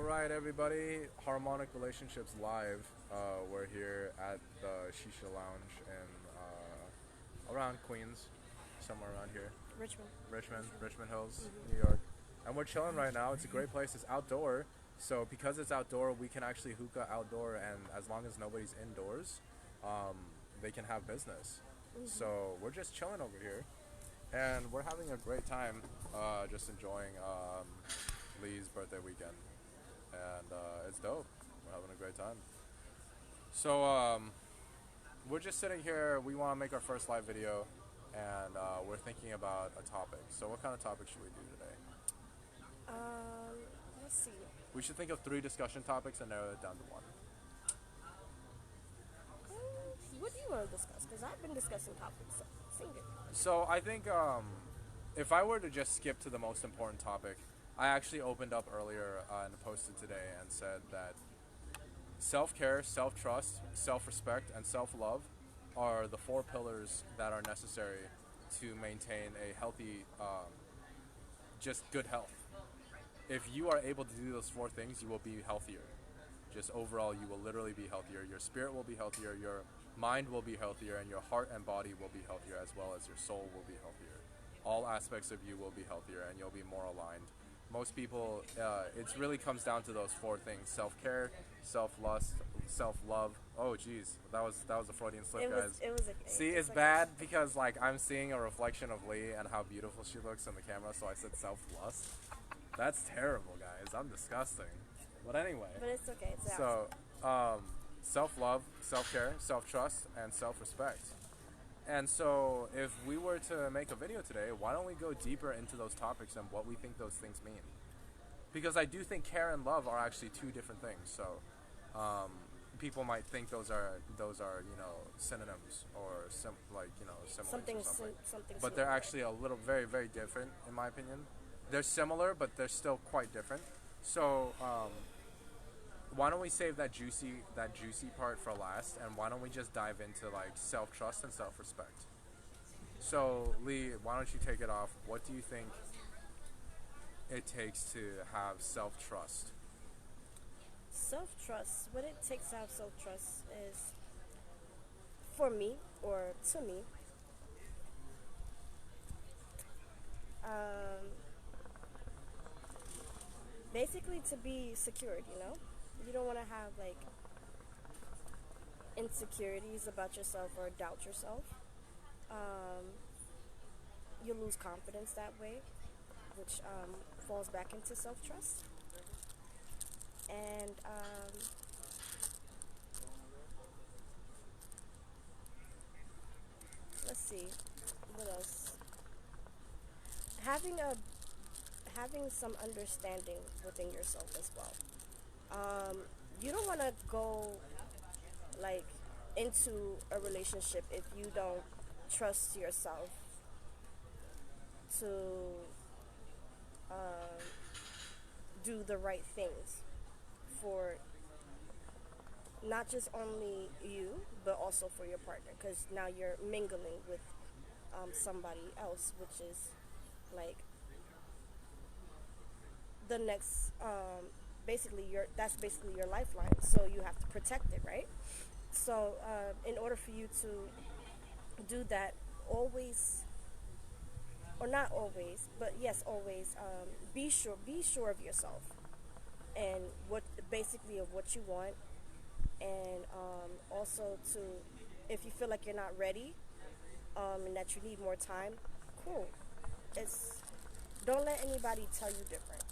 right, everybody. Harmonic Relationships Live. We're here at the Shisha Lounge in around Queens, somewhere around here. Richmond. Richmond Hills, New York. And we're chilling right now. It's a great place. It's outdoor. So because it's outdoor, we can actually hookah outdoor, and as long as nobody's indoors, they can have business. So we're just chilling over here, and we're having a great time, just enjoying Lee's birthday weekend, and it's dope. We're having a great time. So we're just sitting here. We want to make our first live video, and we're thinking about a topic. So what kind of topic should we do today? Let's see. We should think of 3 discussion topics and narrow it down to 1. What do you want to discuss? Because I've been discussing topics. So sing it. So I think if I were to just skip to the most important topic, I actually opened up earlier and posted today and said that self-care, self-trust, self-respect, and self-love are the 4 pillars that are necessary to maintain a healthy, just good health. If you are able to do those 4 things, you will be healthier. Just overall, you will literally be healthier. Your spirit will be healthier, your mind will be healthier, and your heart and body will be healthier, as well as your soul will be healthier. All aspects of you will be healthier, and you'll be more aligned. Most people, it really comes down to those 4 things: self-care, self-lust, self-love. Oh, geez, that was a Freudian slip, guys. It was. See, it's bad because like I'm seeing a reflection of Lee and how beautiful she looks in the camera, so I said self-lust. That's terrible, guys. I'm disgusting. But anyway. But it's okay. It's So, self-love, self-care, self-trust, and self-respect. And so, if we were to make a video today, why don't we go deeper into those topics and what we think those things mean? Because I do think care and love are actually 2 different things. So, people might think those are synonyms or similar something. or something. Something. But they're actually a little very different in my opinion. They're similar, but they're still quite different. So why don't we save that juicy part for last, and why don't we just dive into like self-trust and self-respect? So Lee, why don't you take it off? What do you think it takes to have self-trust? Self-trust. What it takes to have self-trust is, for me or to me, basically to be secured. You don't want to have like insecurities about yourself or doubt yourself. You lose confidence that way, which falls back into self-trust. And let's see, what else? Having some understanding within yourself as well. You don't want to go like into a relationship if you don't trust yourself to do the right things for not just only you but also for your partner, because now you're mingling with somebody else, which is like the next that's basically your lifeline, so you have to protect it, right? So in order for you to do that, always, or not always, but yes, always, be sure of yourself and what you want, and also to, if you feel like you're not ready, and that you need more time, cool. Don't let anybody tell you different.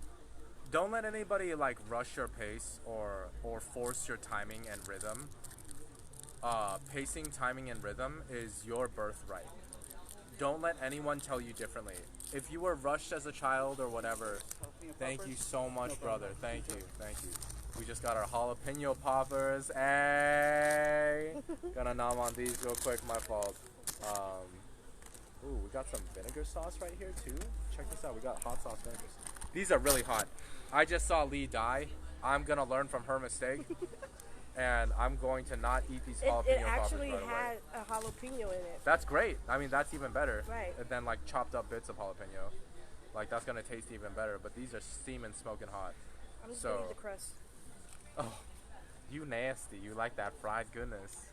Don't let anybody like rush your pace or force your timing and rhythm. Pacing, timing, and rhythm is your birthright. Don't let anyone tell you differently. If you were rushed as a child or whatever, thank you so much, brother. Thank you. We just got our jalapeno poppers. Hey, gonna nom on these real quick. My fault. Ooh, we got some vinegar sauce right here too. Check this out. We got hot sauce vinegar. These are really hot. I just saw Lee die. I'm gonna learn from her mistake, and I'm going to not eat these jalapeno poppers. It actually right away. had a jalapeno in it. That's great. I mean, that's even better. Right. Than like chopped up bits of jalapeno. Like that's gonna taste even better. But these are steaming, smoking hot. I'm just gonna eat So, the crust. oh, you nasty. You like that fried goodness.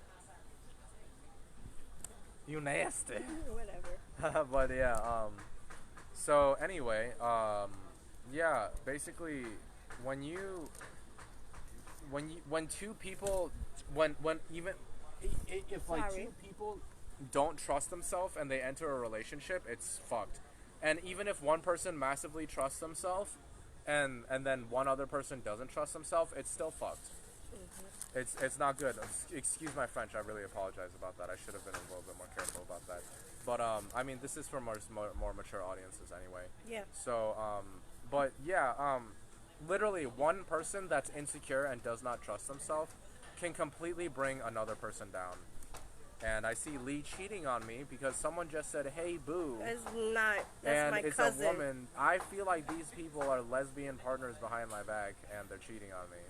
You nasty. Whatever. But yeah, so anyway, yeah, basically, when you, when two people, when even, if like Sorry. two people don't trust themselves and they enter a relationship, it's fucked. And even if one person massively trusts themselves, and then one other person doesn't trust themselves, it's still fucked. It's not good. Excuse my French. I really apologize about that. I should have been a little bit more careful about that. But I mean, this is for more mature audiences anyway. Yeah. So but yeah, literally one person that's insecure and does not trust themselves can completely bring another person down. And I see Lee cheating on me because someone just said, "Hey, boo." That's not. That's And my it's cousin. a woman. I feel like these people are lesbian partners behind my back and they're cheating on me.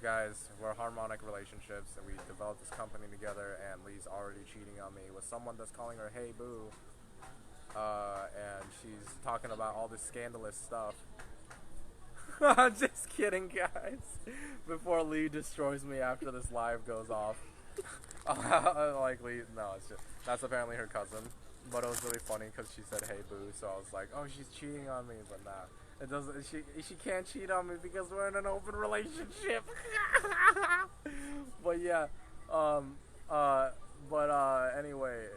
Guys, we're Harmonic Relationships and we developed this company together, and Lee's already cheating on me with someone that's calling her "Hey, boo." And she's talking about all this scandalous stuff. Just kidding, guys. Before Lee destroys me after this live goes off. Like Lee, no, it's just, that's apparently her cousin. But it was really funny because she said "Hey, boo," so I was like, "Oh, she's cheating on me," but nah. It doesn't. She can't cheat on me because we're in an open relationship. But yeah, anyway,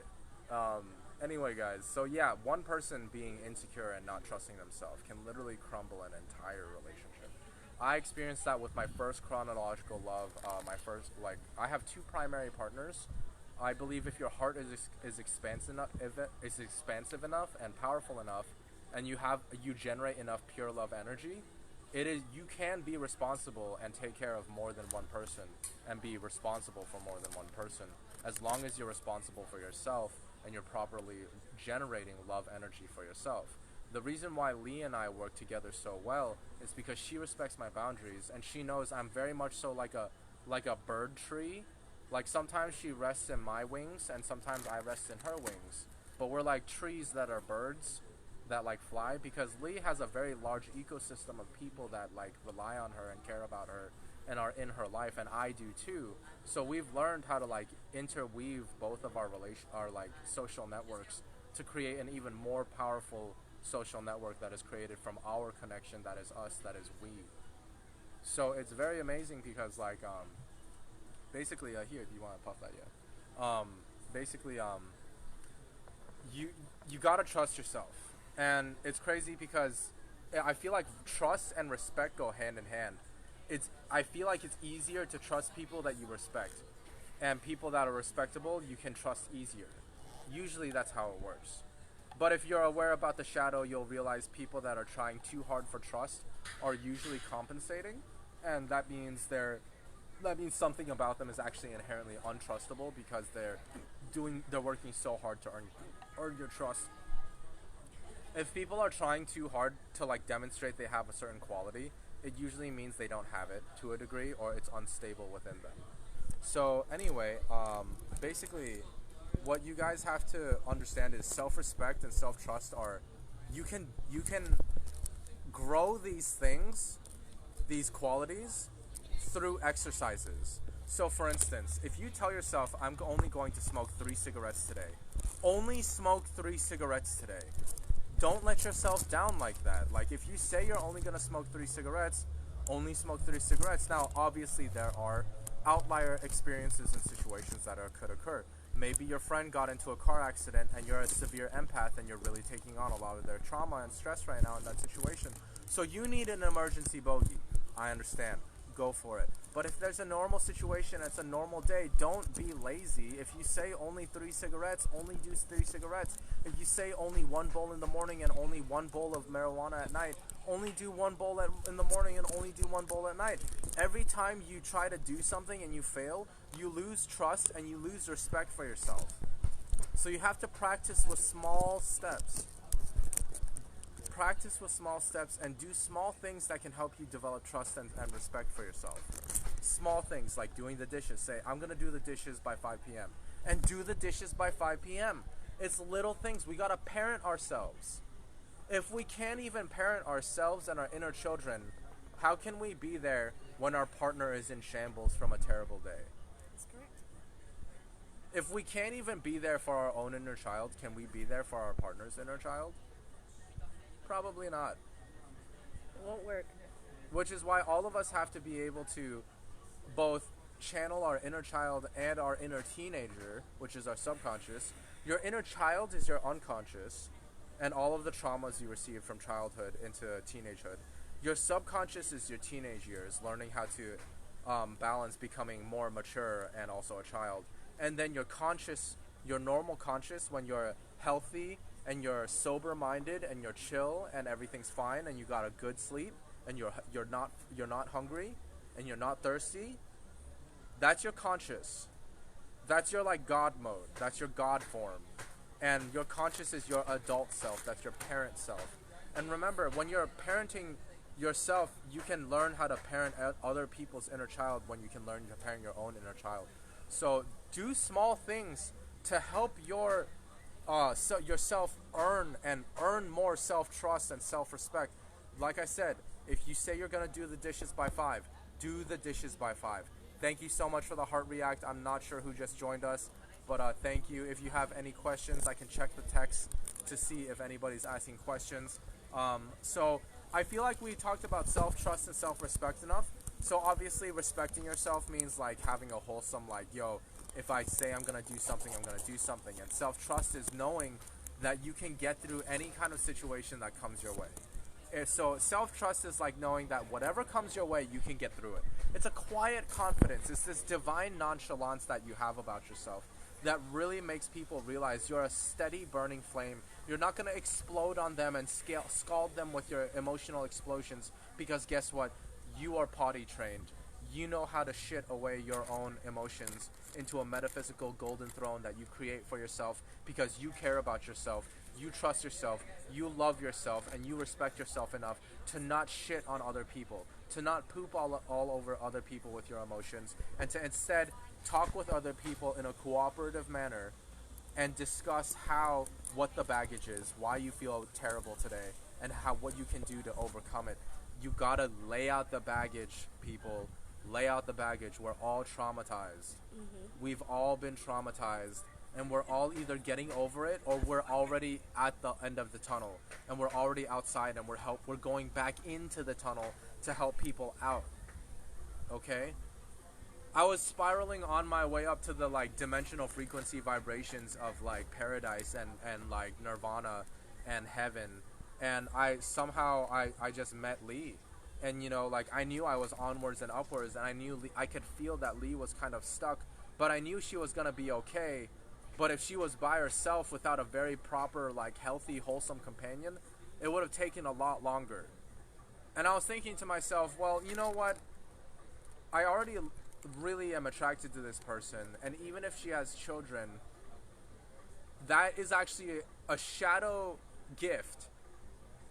anyway, guys. So yeah, one person being insecure and not trusting themselves can literally crumble an entire relationship. I experienced that with my first chronological love. My first, like, I have two primary partners. I believe if your heart is expansive enough, if it is expansive enough and powerful enough, and you generate enough pure love energy, you can be responsible and take care of more than one person and be responsible for more than one person, as long as you're responsible for yourself and you're properly generating love energy for yourself. The reason why Lee and I work together so well is because she respects my boundaries and she knows I'm very much so like a bird tree. Like sometimes she rests in my wings and sometimes I rest in her wings. But we're like trees that are birds that like fly, because Lee has a very large ecosystem of people that like rely on her and care about her and are in her life, and I do too. So we've learned how to like interweave both of our like social networks to create an even more powerful social network that is created from our connection, that is us, that is we. So it's very amazing because like basically here, if you want to puff that, yeah. Basically you gotta trust yourself. And it's crazy because I feel like trust and respect go hand in hand. I feel like it's easier to trust people that you respect, and people that are respectable you can trust easier. Usually that's how it works. But if you're aware about the shadow, you'll realize people that are trying too hard for trust are usually compensating, and that means something about them is actually inherently untrustable because they're working so hard to earn your trust. If people are trying too hard to like demonstrate they have a certain quality, it usually means they don't have it to a degree, or it's unstable within them. So anyway, basically what you guys have to understand is self-respect and self-trust are, you can grow these things, these qualities, through exercises. So for instance, if you tell yourself, I'm only going to smoke 3 cigarettes today, only smoke 3 cigarettes today. Don't let yourself down like that. Like if you say you're only going to smoke 3 cigarettes, only smoke 3 cigarettes. Now obviously there are outlier experiences and situations that could occur. Maybe your friend got into a car accident and you're a severe empath and you're really taking on a lot of their trauma and stress right now in that situation. So you need an emergency bogey. I understand. Go for it. But if there's a normal situation, it's a normal day, don't be lazy. If you say only 3 cigarettes, only do 3 cigarettes. If you say only 1 bowl in the morning and only 1 bowl of marijuana at night, only do 1 bowl in the morning and only do 1 bowl at night. Every time you try to do something and you fail, you lose trust and you lose respect for yourself. So you have to practice with small steps. Practice with small steps and do small things that can help you develop trust and respect for yourself. Small things like doing the dishes. Say, I'm going to do the dishes by 5 p.m. And do the dishes by 5 p.m. It's little things. We got to parent ourselves. If we can't even parent ourselves and our inner children, how can we be there when our partner is in shambles from a terrible day? That's correct. If we can't even be there for our own inner child, can we be there for our partner's inner child? Probably not. It won't work. Which is why all of us have to be able to both channel our inner child and our inner teenager, which is our subconscious. Your inner child is your unconscious and all of the traumas you received from childhood into teenagehood. Your subconscious is your teenage years, learning how to balance becoming more mature and also a child. And then your conscious, your normal conscious, when you're healthy and you're sober minded and you're chill and everything's fine and you got a good sleep and you're not hungry and you're not thirsty, that's your conscious. That's your like God mode. That's your God form. And your conscious is your adult self. That's your parent self. And remember, when you're parenting yourself, you can learn how to parent other people's inner child when you can learn to parent your own inner child. So do small things to help yourself earn more self-trust and self-respect. Like I said, if you say you're gonna do the dishes by 5, do the dishes by 5. Thank you so much for the heart react. I'm not sure who just joined us, but thank you. If you have any questions, I can check the text to see if anybody's asking questions. So I feel like we talked about self-trust and self-respect enough. So obviously respecting yourself means like having a wholesome like, yo, if I say I'm gonna do something, I'm gonna do something. And self-trust is knowing that you can get through any kind of situation that comes your way. So self-trust is like knowing that whatever comes your way, you can get through it. It's a quiet confidence. It's this divine nonchalance that you have about yourself that really makes people realize you're a steady burning flame. You're not going to explode on them and scald them with your emotional explosions, because guess what? You are potty trained. You know how to shit away your own emotions into a metaphysical golden throne that you create for yourself because you care about yourself. You trust yourself, you love yourself, and you respect yourself enough to not shit on other people, to not poop all over other people with your emotions, and to instead talk with other people in a cooperative manner and discuss what the baggage is, why you feel terrible today, and what you can do to overcome it. You gotta lay out the baggage, people. Lay out the baggage. We're all traumatized. We've all been traumatized. And we're all either getting over it or we're already at the end of the tunnel and we're already outside and we're going back into the tunnel to help people out. Okay? I was spiraling on my way up to the like dimensional frequency vibrations of like paradise and like nirvana and heaven, and I just met Lee. And you know, like I knew I was onwards and upwards, and I knew I could feel that Lee was kind of stuck, but I knew she was gonna be okay. But if she was by herself without a very proper, like, healthy, wholesome companion, it would have taken a lot longer. And I was thinking to myself, well, you know what? I already really am attracted to this person. And even if she has children, that is actually a shadow gift.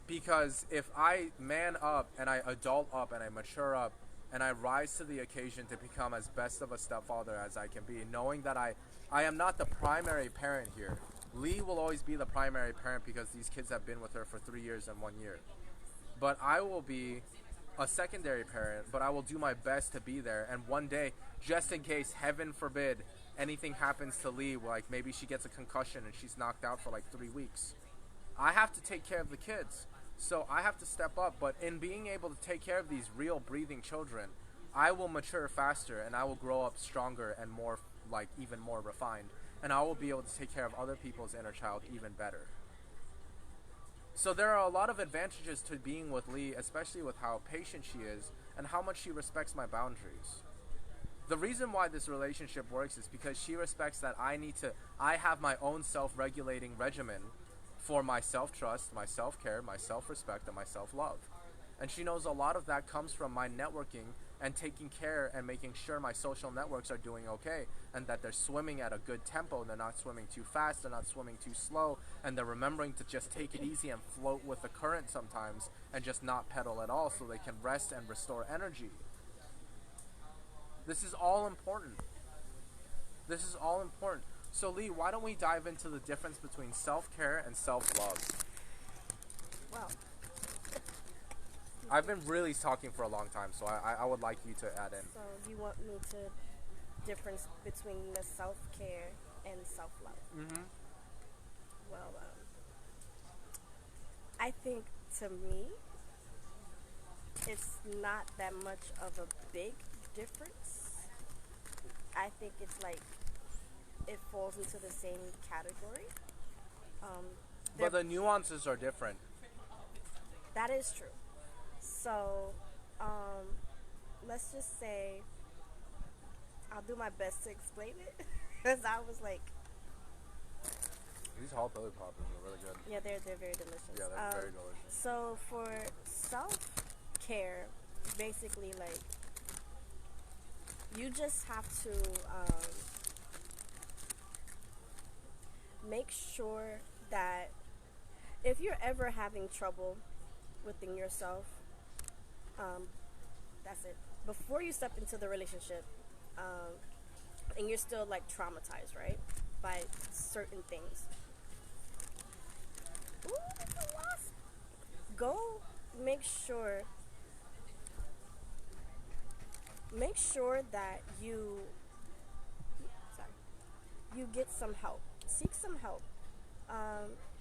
Because if I man up and I adult up and I mature up and I rise to the occasion to become as best of a stepfather as I can be, knowing that I am not the primary parent here. Lee will always be the primary parent because these kids have been with her for 3 years and 1 year. But I will be a secondary parent, but I will do my best to be there. And one day, just in case, heaven forbid, anything happens to Lee, like maybe she gets a concussion and she's knocked out for like 3 weeks, I have to take care of the kids. So I have to step up. But in being able to take care of these real breathing children, I will mature faster and I will grow up stronger and more, like even more refined. And I will be able to take care of other people's inner child even better. So there are a lot of advantages to being with Lee, especially with how patient she is and how much she respects my boundaries. The reason why this relationship works is because she respects that I have my own self-regulating regimen for my self-trust, my self-care, my self-respect, and my self-love. And she knows a lot of that comes from my networking and taking care and making sure my social networks are doing okay and that they're swimming at a good tempo. They're not swimming too fast, they're not swimming too slow, and they're remembering to just take it easy and float with the current sometimes and just not pedal at all so they can rest and restore energy. This is all important. This is all important. So Lee, why don't we dive into the difference between self-care and self-love? Wow. I've been really talking for a long time, so I would like you to add in. So you want me to difference between the self care and self love? Mm-hmm. Well, I think to me, it's not that much of a big difference. I think it's like it falls into the same category. Um, But the nuances are different. that is true. So, um, let's just say I'll do my best to explain it because I was like, These jalapeno poppers are really good. yeah, they're very delicious. Yeah, they're very delicious. So for self care, basically, like you just have to make sure that if you're ever having trouble within yourself, um, that's it. Before you step into the relationship, and you're still like traumatized, right, by certain things. Ooh, that's a wasp. Go make sure that sorry, you get some help. Seek some help.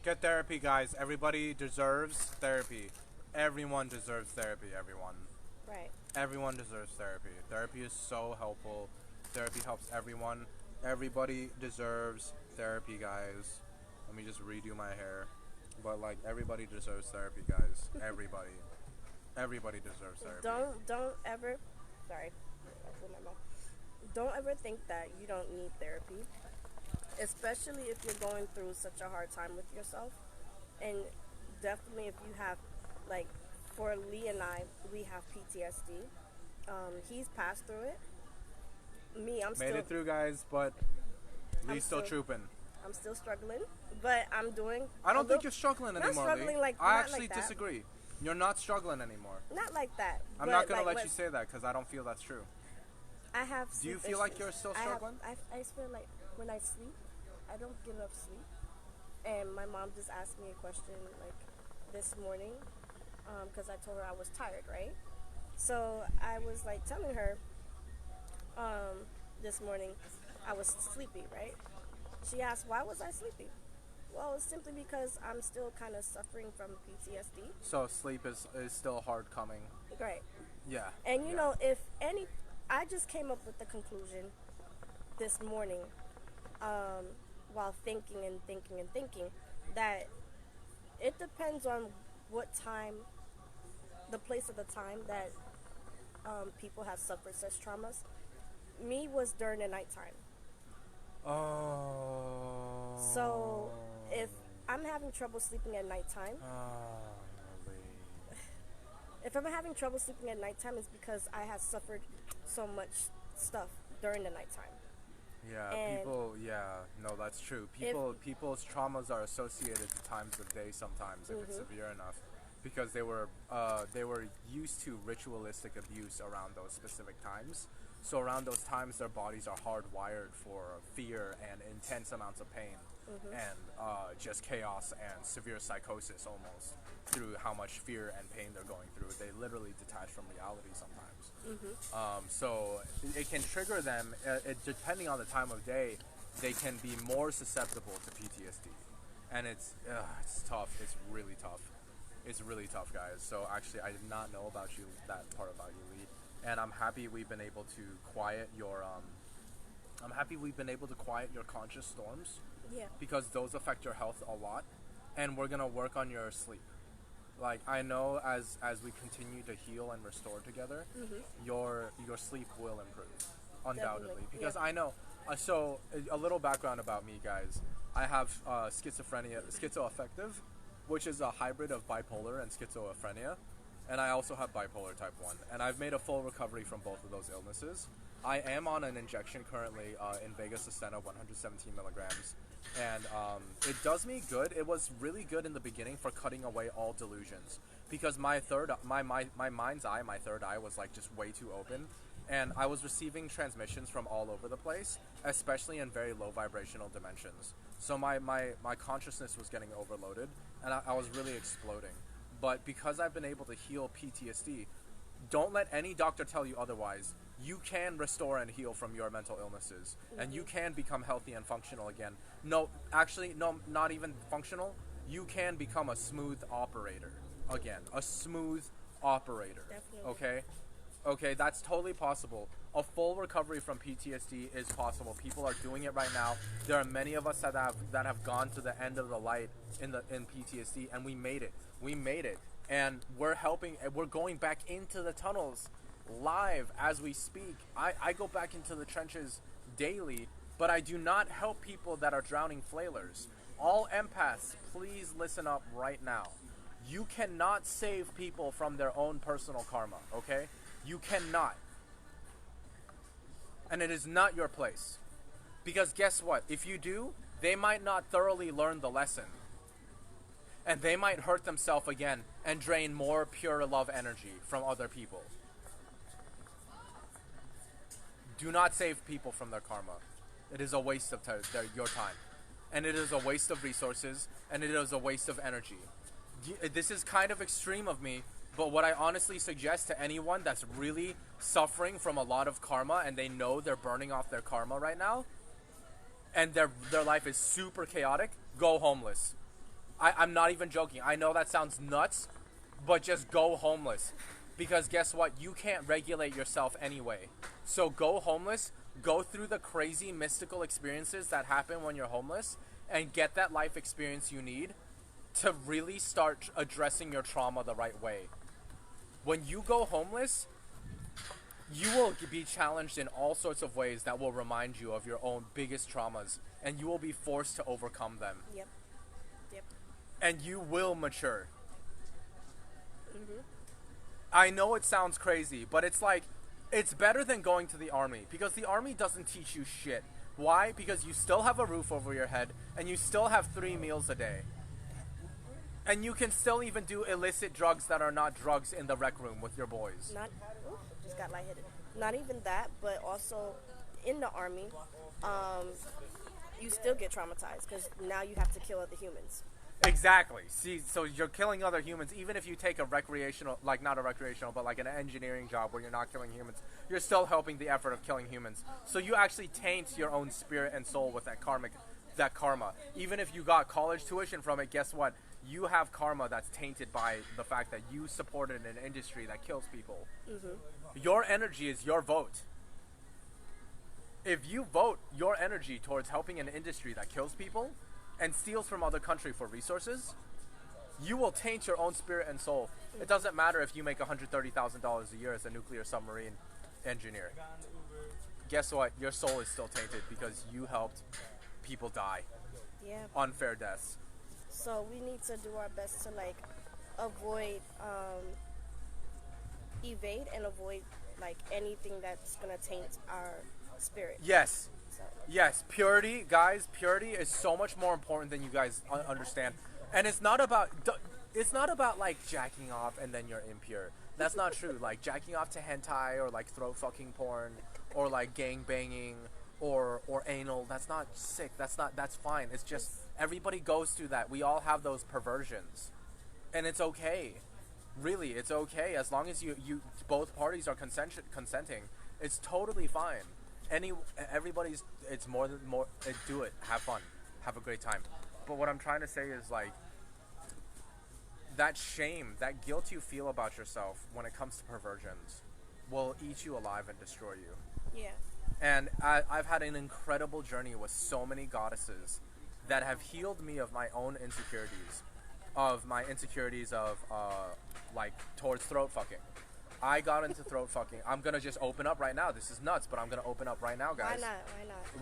Get therapy, guys. Everybody deserves therapy. Everyone deserves therapy, everyone. Right. Everyone deserves therapy. Therapy is so helpful. Therapy helps everyone. Everybody deserves therapy, guys. Let me just redo my hair. But like everybody deserves therapy, guys. Everybody. Everybody deserves therapy. Don't ever sorry, I pulled my mouth. Don't ever think that you don't need therapy. Especially if you're going through such a hard time with yourself. And definitely if you have like for Lee and I, we have PTSD. He's passed through it. Me, I'm Made still it through, guys, but Lee's still trooping. I'm still struggling, but I'm doing. I don't think you're struggling not anymore, struggling Lee. like I not actually like that. disagree. You're not struggling anymore. Not like that. I'm but not gonna like let you say that because I don't feel that's true. I have. Do you sleep feel like issues. you're still struggling? I feel like when I sleep, I don't get enough sleep, and my mom just asked me a question like this morning, because I told her I was tired, right? So I was like telling her, this morning, I was sleepy, right? She asked, why was I sleepy? Well, it's simply because I'm still kind of suffering from PTSD. So sleep is still hard coming. Right. Yeah. And you yeah. know, if any, I just came up with the conclusion this morning, while thinking and thinking and thinking, that it depends on what time, the place of the time that people have suffered such traumas. Me was during the nighttime. Oh. So if I'm having trouble sleeping at nighttime, if I'm having trouble sleeping at nighttime, it's because I have suffered so much stuff during the nighttime. Yeah, And no, that's true. People's traumas are associated to times of day sometimes if it's severe enough, because they were used to ritualistic abuse around those specific times. So around those times, their bodies are hardwired for fear and intense amounts of pain, and just chaos and severe psychosis almost through how much fear and pain they're going through. They literally detach from reality sometimes. So it can trigger them. Depending on the time of day, they can be more susceptible to PTSD, and it's tough. It's really tough. It's really tough, guys. So actually, I did not know about you, that part about you, Lee. And I'm happy we've been able to quiet your conscious storms. Yeah. Because those affect your health a lot, and we're gonna work on your sleep. Like I know as we continue to heal and restore together, your sleep will improve undoubtedly. Definitely. Because Yeah. I know. So a little background about me, guys. I have schizoaffective, which is a hybrid of bipolar and schizophrenia. And I also have bipolar type 1. And I've made a full recovery from both of those illnesses. I am on an injection currently in Vega Sustenna, 117 milligrams. And it does me good. It was really good in the beginning for cutting away all delusions. Because my mind's eye, my third eye was like just way too open. And I was receiving transmissions from all over the place, especially in very low vibrational dimensions. So my consciousness was getting overloaded, and I was really exploding. but because I've been able to heal PTSD, don't let any doctor tell you otherwise. You can restore and heal from your mental illnesses, and you can become healthy and functional again. No, actually, no, not even functional. You can become a smooth operator again. A smooth operator. Definitely. Okay? Okay, that's totally possible. A full recovery from PTSD is possible. People are doing it right now. There are many of us that have gone to the end of the light in PTSD, and we made it. We made it. And we're going back into the tunnels live as we speak. I go back into the trenches daily, but I do not help people that are drowning flailers. All empaths, please listen up right now. You cannot save people from their own personal karma, okay? You cannot. And it is not your place. Because guess what? If you do, they might not thoroughly learn the lesson. And they might hurt themselves again and drain more pure love energy from other people. Do not save people from their karma. It is a waste of your time. And it is a waste of resources. And it is a waste of energy. This is kind of extreme of me, but what I honestly suggest to anyone that's really suffering from a lot of karma and they know they're burning off their karma right now, and their life is super chaotic, go homeless. I'm not even joking. I know that sounds nuts, but just go homeless. Because guess what? You can't regulate yourself anyway. So go homeless, go through the crazy mystical experiences that happen when you're homeless, and get that life experience you need to really start addressing your trauma the right way. When you go homeless, you will be challenged in all sorts of ways that will remind you of your own biggest traumas, and you will be forced to overcome them. Yep. And you will mature. Mm-hmm. I know it sounds crazy, but it's like, it's better than going to the army, because the army doesn't teach you shit. Why? Because you still have a roof over your head, and you still have 3 meals a day. And you can still even do illicit drugs that are not drugs in the rec room with your boys. Just got lightheaded. Not even that, but also in the army, you still get traumatized because now you have to kill other humans. Exactly. See, so you're killing other humans, even if you take a recreational, like not a recreational, but like an engineering job where you're not killing humans, you're still helping the effort of killing humans. So you actually taint your own spirit and soul with that karma. Even if you got college tuition from it, guess what? You have karma that's tainted by the fact that you supported an industry that kills people. Mm-hmm. Your energy is your vote. If you vote your energy towards helping an industry that kills people and steals from other country for resources, you will taint your own spirit and soul. It doesn't matter if you make $130,000 a year as a nuclear submarine engineer. Guess what? Your soul is still tainted because you helped people die. Yeah. Unfair deaths. So we need to do our best to like avoid, evade and avoid like anything that's gonna taint our spirit. Yes. Yes, purity, guys, purity is so much more important than you guys understand. And it's not about like jacking off and then you're impure. That's not true. Like jacking off to hentai or like throat fucking porn or like gang banging or anal, that's not sick. That's fine. It's just everybody goes through that. We all have those perversions. And it's okay. Really, it's okay as long as you both parties are consenting. It's totally fine. It's more, do it, have fun, have a great time. But what I'm trying to say is like, that shame, that guilt you feel about yourself when it comes to perversions will eat you alive and destroy you. Yeah. And I've had an incredible journey with so many goddesses that have healed me of my own insecurities, like towards throat fucking. I got into throat fucking. I'm gonna just open up right now. This is nuts, but I'm gonna open up right now, guys.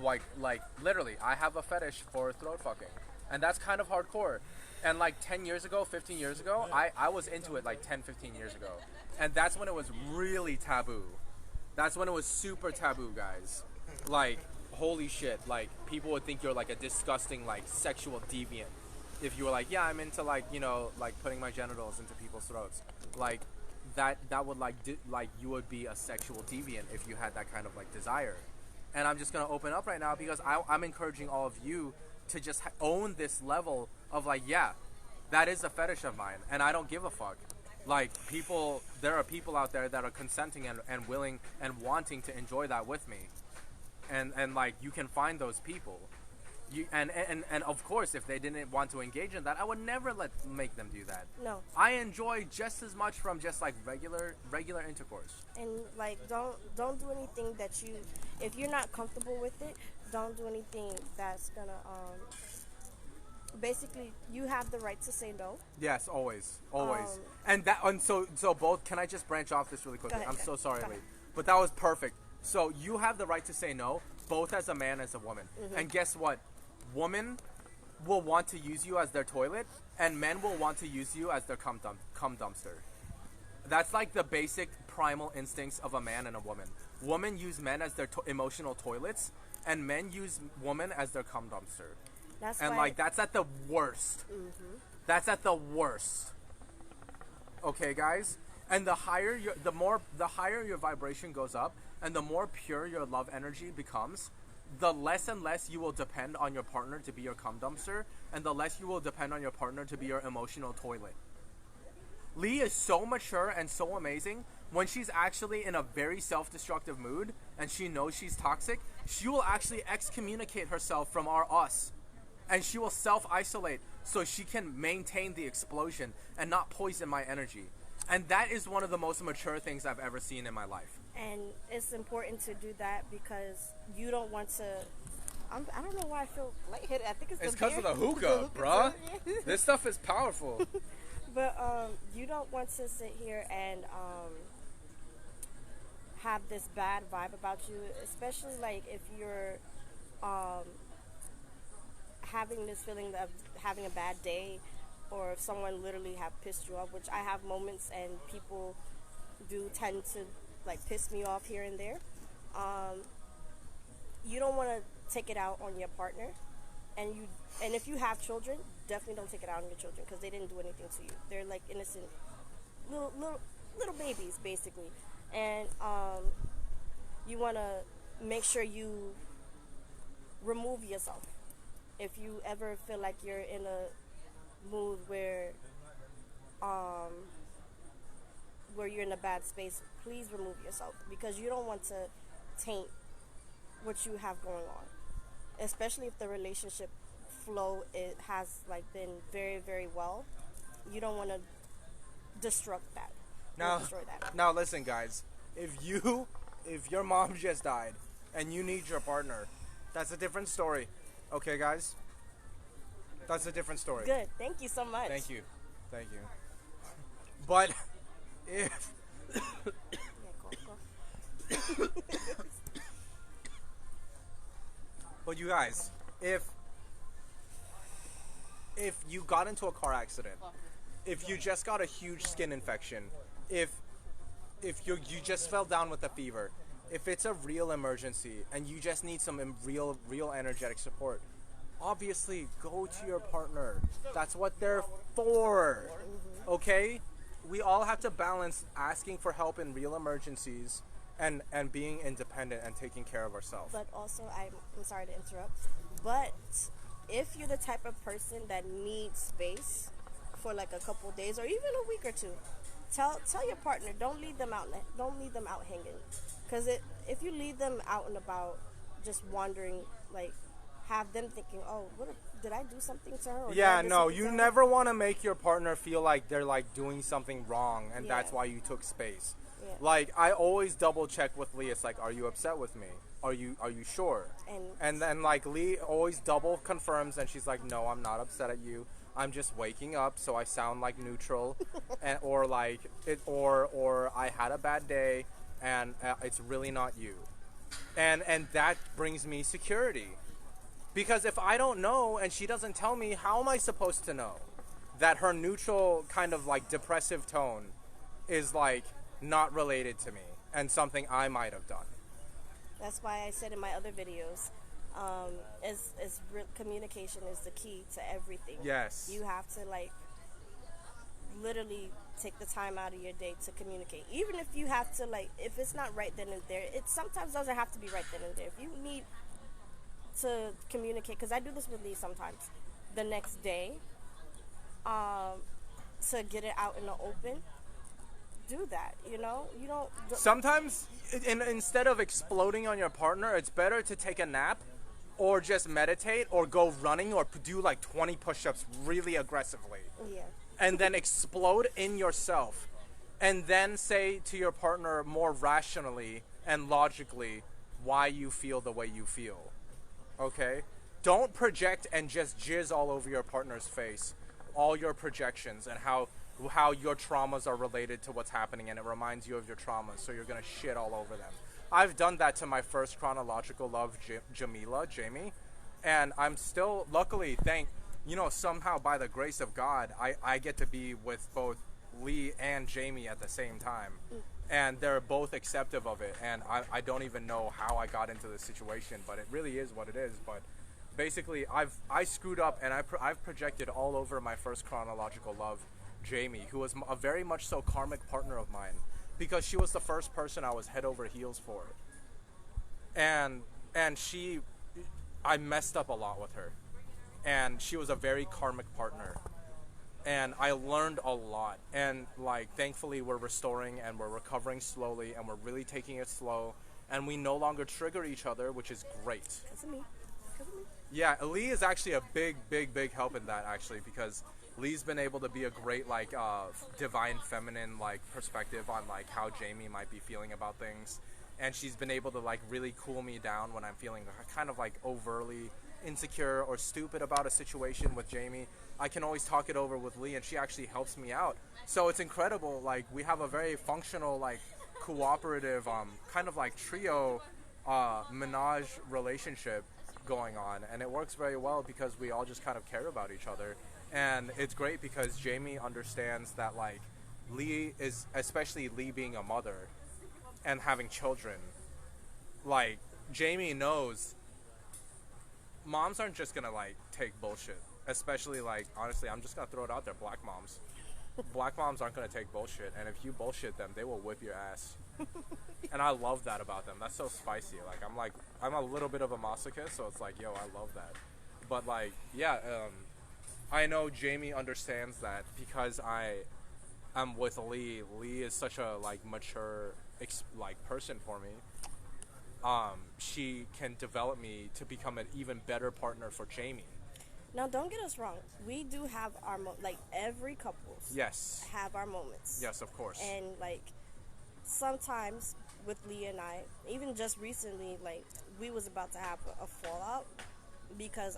Why not? Like literally, I have a fetish for throat fucking, and that's kind of hardcore. And like 10 years ago, 15 years ago, I was into it like 10, 15 years ago, and that's when it was really taboo. That's when it was super taboo, guys. Like, holy shit! Like people would think you're like a disgusting like sexual deviant if you were like, yeah, I'm into like like putting my genitals into people's throats, like. That would like you would be a sexual deviant if you had that kind of like desire. And I'm just gonna open up right now because I'm encouraging all of you to just own this level of like, yeah, that is a fetish of mine, and I don't give a fuck. Like, there are people out there that are consenting and willing and wanting to enjoy that with me. And like, you can find those people. And of course, if they didn't want to engage in that, I would never make them do that. No. I enjoy just as much from just like regular intercourse. And like, don't do anything that you, if you're not comfortable with it, don't do anything that's gonna basically, you have the right to say no. Yes, always. And so both. Can I just branch off this really quickly? I'm so sorry, Lee, but that was perfect. So you have the right to say no, both as a man as a woman. Mm-hmm. And guess what? Women will want to use you as their toilet, and men will want to use you as their cum dumpster. That's like the basic primal instincts of a man and a woman. Women use men as their emotional toilets, and men use women as their cum dumpster. That's at the worst. Mm-hmm. That's at the worst. Okay, guys? And the higher your vibration goes up, and the more pure your love energy becomes, the less and less you will depend on your partner to be your cum dumpster, and the less you will depend on your partner to be your emotional toilet. Lee is so mature and so amazing. When she's actually in a very self-destructive mood and she knows she's toxic, she will actually excommunicate herself from us. And she will self-isolate so she can maintain the explosion and not poison my energy. And that is one of the most mature things I've ever seen in my life. And it's important to do that because you don't want to... I don't know why I feel lightheaded. I think it's because of the hookah, bruh. This stuff is powerful. But you don't want to sit here and have this bad vibe about you, especially like if you're having this feeling of having a bad day, or if someone literally have pissed you off, which I have moments and people do tend to like piss me off here and there. You don't want to take it out on your partner, and if you have children, definitely don't take it out on your children because they didn't do anything to you. They're like innocent little babies basically, and you want to make sure you remove yourself. If you ever feel like you're in a mood where you're in a bad space, please remove yourself because you don't want to taint what you have going on, especially if the relationship flow has like been very, very well. You don't want to destroy that. Now listen, guys, if your mom just died and you need your partner, that's a different story. Okay, guys? That's a different story. Good. Thank you so much. Thank you. But if... But you guys, if you got into a car accident, if you just got a huge skin infection, if you just fell down with a fever, if it's a real emergency and you just need some real energetic support, obviously go to your partner. That's what they're for. Okay? We all have to balance asking for help in real emergencies and being independent and taking care of ourselves. But also, I'm sorry to interrupt, but if you're the type of person that needs space for like a couple days or even a week or two, tell your partner, don't leave them out hanging. Because if you leave them out and about, just wandering, like, have them thinking, oh, did I do something to her? Or yeah, no, you never want to make your partner feel like they're, like, doing something wrong, and that's why you took space. Yeah. Like, I always double check with Lee. It's like, are you upset with me? Are you sure? And then, like, Lee always double confirms, and she's like, no, I'm not upset at you. I'm just waking up, so I sound like neutral, or I had a bad day, and it's really not you. And that brings me security. Because if I don't know and she doesn't tell me, how am I supposed to know that her neutral kind of like depressive tone is like not related to me and something I might have done? That's why I said in my other videos, communication is the key to everything. Yes. You have to like literally take the time out of your day to communicate. Even if you have to like, if it's not right then and there, it sometimes doesn't have to be right then and there. If you need to communicate, because I do this with Lee sometimes, the next day, um, to get it out in the open, do that. You don't. Sometimes, instead of exploding on your partner, it's better to take a nap or just meditate or go running or do like 20 push-ups really aggressively Yeah. and then explode in yourself and then say to your partner more rationally and logically why you feel the way you feel. Okay? Don't project and just jizz all over your partner's face, all your projections and how your traumas are related to what's happening, and it reminds you of your traumas, so you're gonna shit all over them. I've done that to my first chronological love, Jamie, and I'm still, luckily, somehow by the grace of God, I get to be with both Lee and Jamie at the same time, and they're both acceptive of it, and I don't even know how I got into this situation, but it really is what it is. But basically, I screwed up, and I've projected all over my first chronological love, Jamie, who was a very much so karmic partner of mine, because she was the first person I was head over heels for, and I messed up a lot with her, and she was a very karmic partner, and I learned a lot, and like thankfully we're restoring and we're recovering slowly, and we're really taking it slow, and we no longer trigger each other, which is great. Because of me. Yeah, Lee is actually a big help in that, actually, because Lee's been able to be a great divine feminine perspective on how Jamie might be feeling about things, and she's been able to really cool me down when I'm feeling kind of overly insecure or stupid about a situation with Jamie. I can always talk it over with Lee, and she actually helps me out. So it's incredible. We have a very functional cooperative kind of trio menage relationship going on, and it works very well because we all just kind of care about each other. And it's great because Jamie understands that Lee is, especially Lee being a mother and having children, Jamie knows moms aren't just gonna take bullshit, especially honestly, I'm just gonna throw it out there, black moms aren't gonna take bullshit, and if you bullshit them, they will whip your ass. And I love that about them. That's so spicy. I'm a little bit of a masochist, so it's yo, I love that. But I know Jamie understands that because I'm with Lee. Lee is such a mature person for me. She can develop me to become an even better partner for Jamie. Now, don't get us wrong. We do have our every couples. Yes. Have our moments. Yes, of course. And sometimes with Lee and I, even just recently, we was about to have a fallout because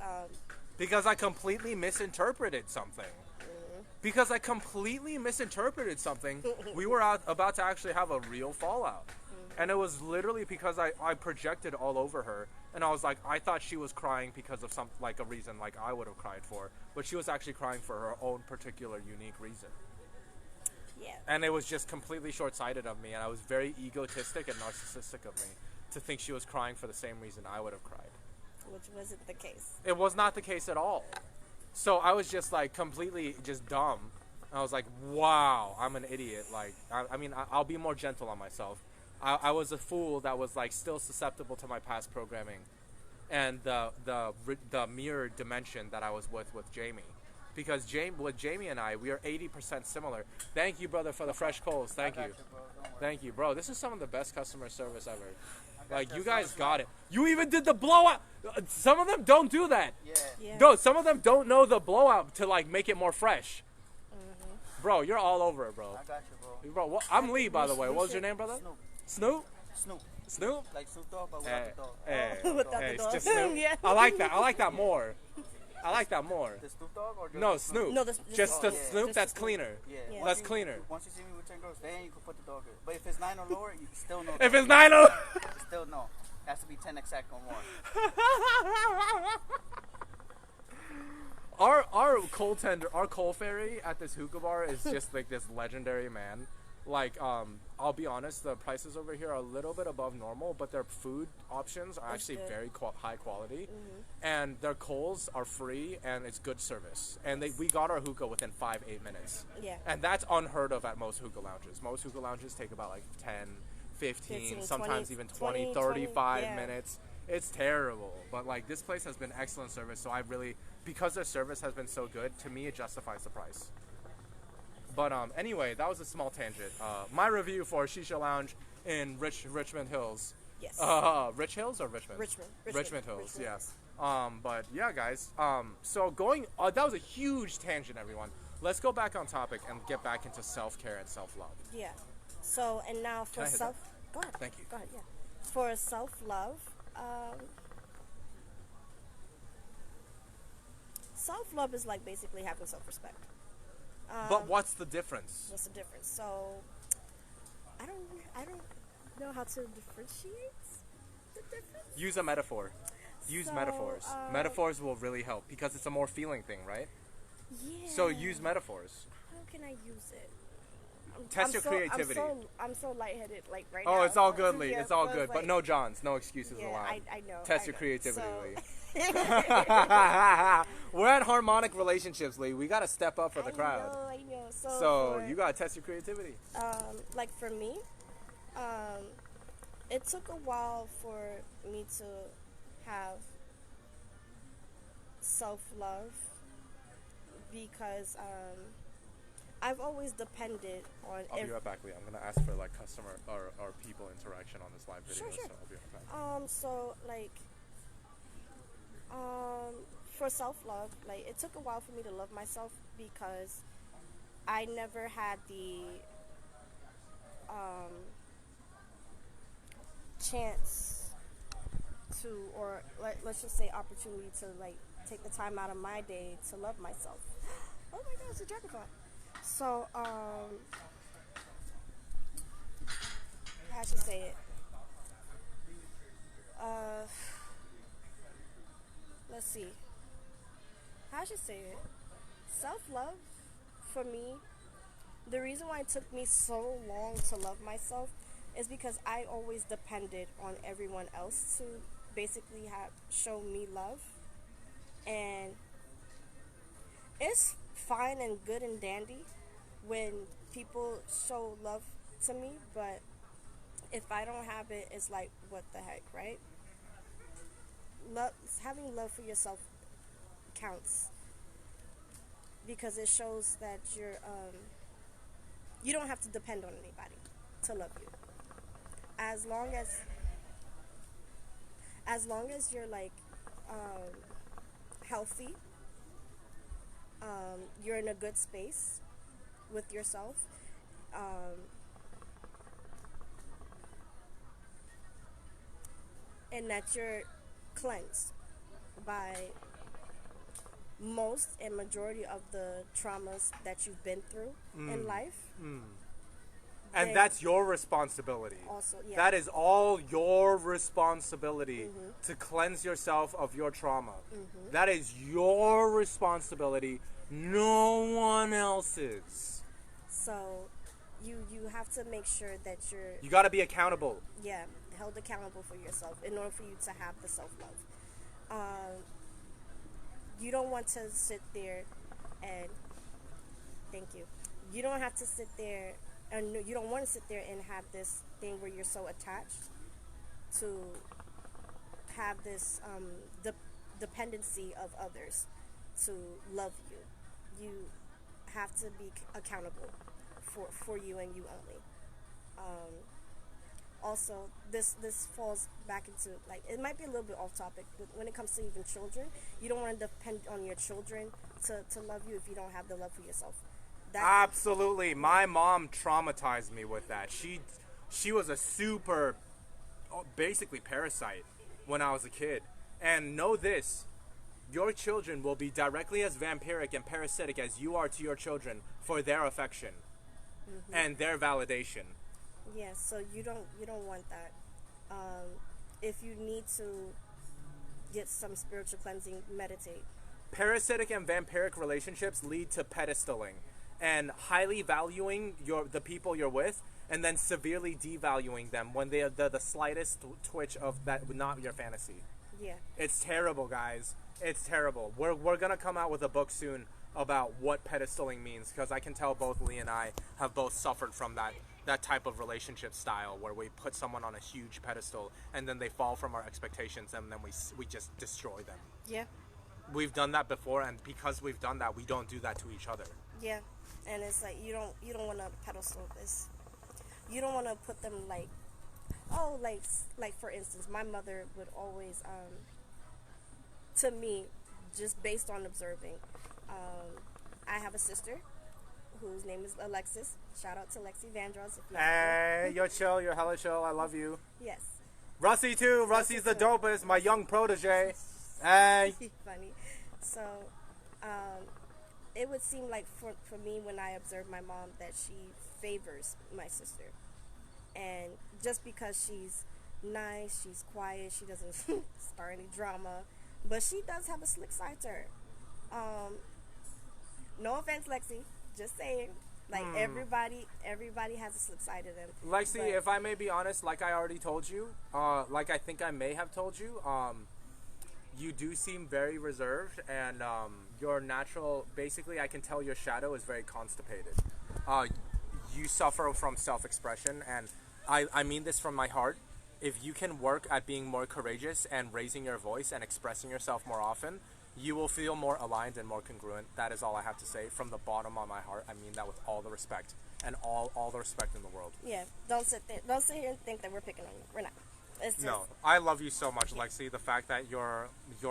I completely misinterpreted something. Because I completely misinterpreted something, we were about to actually have a real fallout. And it was literally because I projected all over her. And I was I thought she was crying because of a reason I would have cried for. But she was actually crying for her own particular unique reason. Yeah. And it was just completely short-sighted of me. And I was very egotistic and narcissistic of me to think she was crying for the same reason I would have cried. Which wasn't the case. It was not the case at all. So I was just completely just dumb. I was wow, I'm an idiot. I'll be more gentle on myself. I was a fool that was still susceptible to my past programming and the mirror dimension that I was with Jamie. Because with Jamie and I, we are 80% similar. Thank you, brother, for the fresh coals. Thank you. Thank you, bro. This is some of the best customer service ever. You guys got it. You even did the blowout. Some of them don't do that. Yeah. No, some of them don't know the blowout to make it more fresh. Mm-hmm. Bro, you're all over it, bro. I got you, Bro, I'm Lee, by the way. What was your name, brother? Snoop. Snoop? Snoop. Snoop? Like Snoop Dogg, but without the dog. Without the It's dog. just Snoop. Yeah. I like that more. I like that more. The Snoop Dogg or just No, the Snoop. No, Just the yeah. Snoop, Just that's the Snoop. cleaner. Yeah. Yeah. That's cleaner. Once you see me with 10 girls, then you can put the dog in. But if it's 9 or lower, you still know. If dog. it's 9-0. Still no. It has to be 10 exact or more. Our coal fairy at this hookah bar is just this legendary man. I'll be honest, the prices over here are a little bit above normal, but their food options are actually good. very high quality, and their coals are free, and it's good service. And we got our hookah within 5-8 minutes. Yeah. And that's unheard of at most hookah lounges. Most hookah lounges take about 10, 15, 15, sometimes 20, even 20, 20, 35 yeah. minutes. It's terrible. But like this place has been excellent service, so I really, because their service has been so good, to me it justifies the price. But anyway, that was a small tangent. My review for Shisha Lounge in Richmond Hills. Yes. Rich Hills or Richmond? Richmond Hills. Richmond. Yes. But yeah, guys. So going. that was a huge tangent, everyone. Let's go back on topic and get back into self-care and self-love. Yeah. So and now Can for I hit self. that? Go ahead. Thank you. Go ahead. Yeah. For self-love. Self-love is like basically having self-respect. But what's the difference? What's the difference? So I don't know how to differentiate the difference. Use a metaphor. Use So, metaphors. Metaphors will really help because it's a more feeling thing, right? Yeah. So use metaphors. How can I use it? Test your creativity. I'm so lightheaded like right now. Oh, it's all good, Lee. Yeah, it's all so good. But like- no Johns, no excuses Yeah, allowed. I know. Test I your know. creativity, So- Lee. We're at Harmonic Relationships, Lee. We gotta step up for the crowd. I know. So So you gotta test your creativity. like for me, it took a while for me to have self-love because I've always depended on I'll be right back, Lee. I'm gonna ask for like customer or people interaction on this live video. Sure. So I'll be right back. So like for self-love, like it took a while for me to love myself because I never had the chance to, or let's just say opportunity to like take the time out of my day to love myself. Oh my god, it's a dragonfly. So how should I say it? Let's see. How should I say it? Self-love, for me, the reason why it took me so long to love myself is because I always depended on everyone else to basically show me love. And it's fine and good and dandy when people show love to me, but if I don't have it, it's like, what the heck, right? Having love for yourself counts because it shows that you don't have to depend on anybody to love you. As long as you're like healthy, you're in a good space with yourself, and that you're cleansed by most and majority of the traumas that you've been through in life. And then that's your responsibility. also, yeah. That is all your responsibility to cleanse yourself of your trauma. That is your responsibility, no one else's. So you have to make sure that You got to be accountable. held accountable for yourself in order for you to have the self-love. You don't want to sit there and thank you. You don't have to sit there and you don't want to sit there and have this thing where you're so attached to have this dependency of others to love you. You have to be accountable for you and you only. Also, this falls back into, like, it might be a little bit off topic, but when it comes to even children, you don't want to depend on your children to love you if you don't have the love for yourself. Absolutely. My mom traumatized me with that. She was a super, basically parasite when I was a kid. And know this, your children will be directly as vampiric and parasitic as you are to your children for their affection and their validation. Yeah, so you don't want that. If you need to get some spiritual cleansing, meditate. Parasitic and vampiric relationships lead to pedestaling and highly valuing the people you're with, and then severely devaluing them when they're the slightest twitch of that, not your fantasy. Yeah. It's terrible, guys. It's terrible. We're gonna come out with a book soon about what pedestaling means, because I can tell both Lee and I have both suffered from that that type of relationship style where we put someone on a huge pedestal and then they fall from our expectations and then we just destroy them. Yeah. We've done that before, and because we've done that, we don't do that to each other. Yeah. And it's like you don't want to pedestal this. You don't want to put them like, oh, like for instance, my mother would always to me, just based on observing, I have a sister whose name is Alexis. Shout out to Lexi Vandross. If you Hey, you're chill. You're hella chill. I love you. Yes. Russie too. Russie's the dopest. My young protege. Hey. Funny. So, it would seem like for me when I observe my mom that she favors my sister. And just because she's nice, she's quiet, she doesn't start any drama, but she does have a slick side to her. No offense, Lexi. Just saying. Like everybody has a slick side to them. Lexi, but if I may be honest, like I already told you, like I think I may have told you, you do seem very reserved, and your natural, basically I can tell your shadow is very constipated. You suffer from self-expression, and I mean this from my heart. If you can work at being more courageous and raising your voice and expressing yourself more often, you will feel more aligned and more congruent. That is all I have to say from the bottom of my heart. I mean that with all the respect and all the respect in the world. Yeah, don't sit here and think that we're picking on you. We're not. It's just, No, I love you so much, Lexi. The fact that you're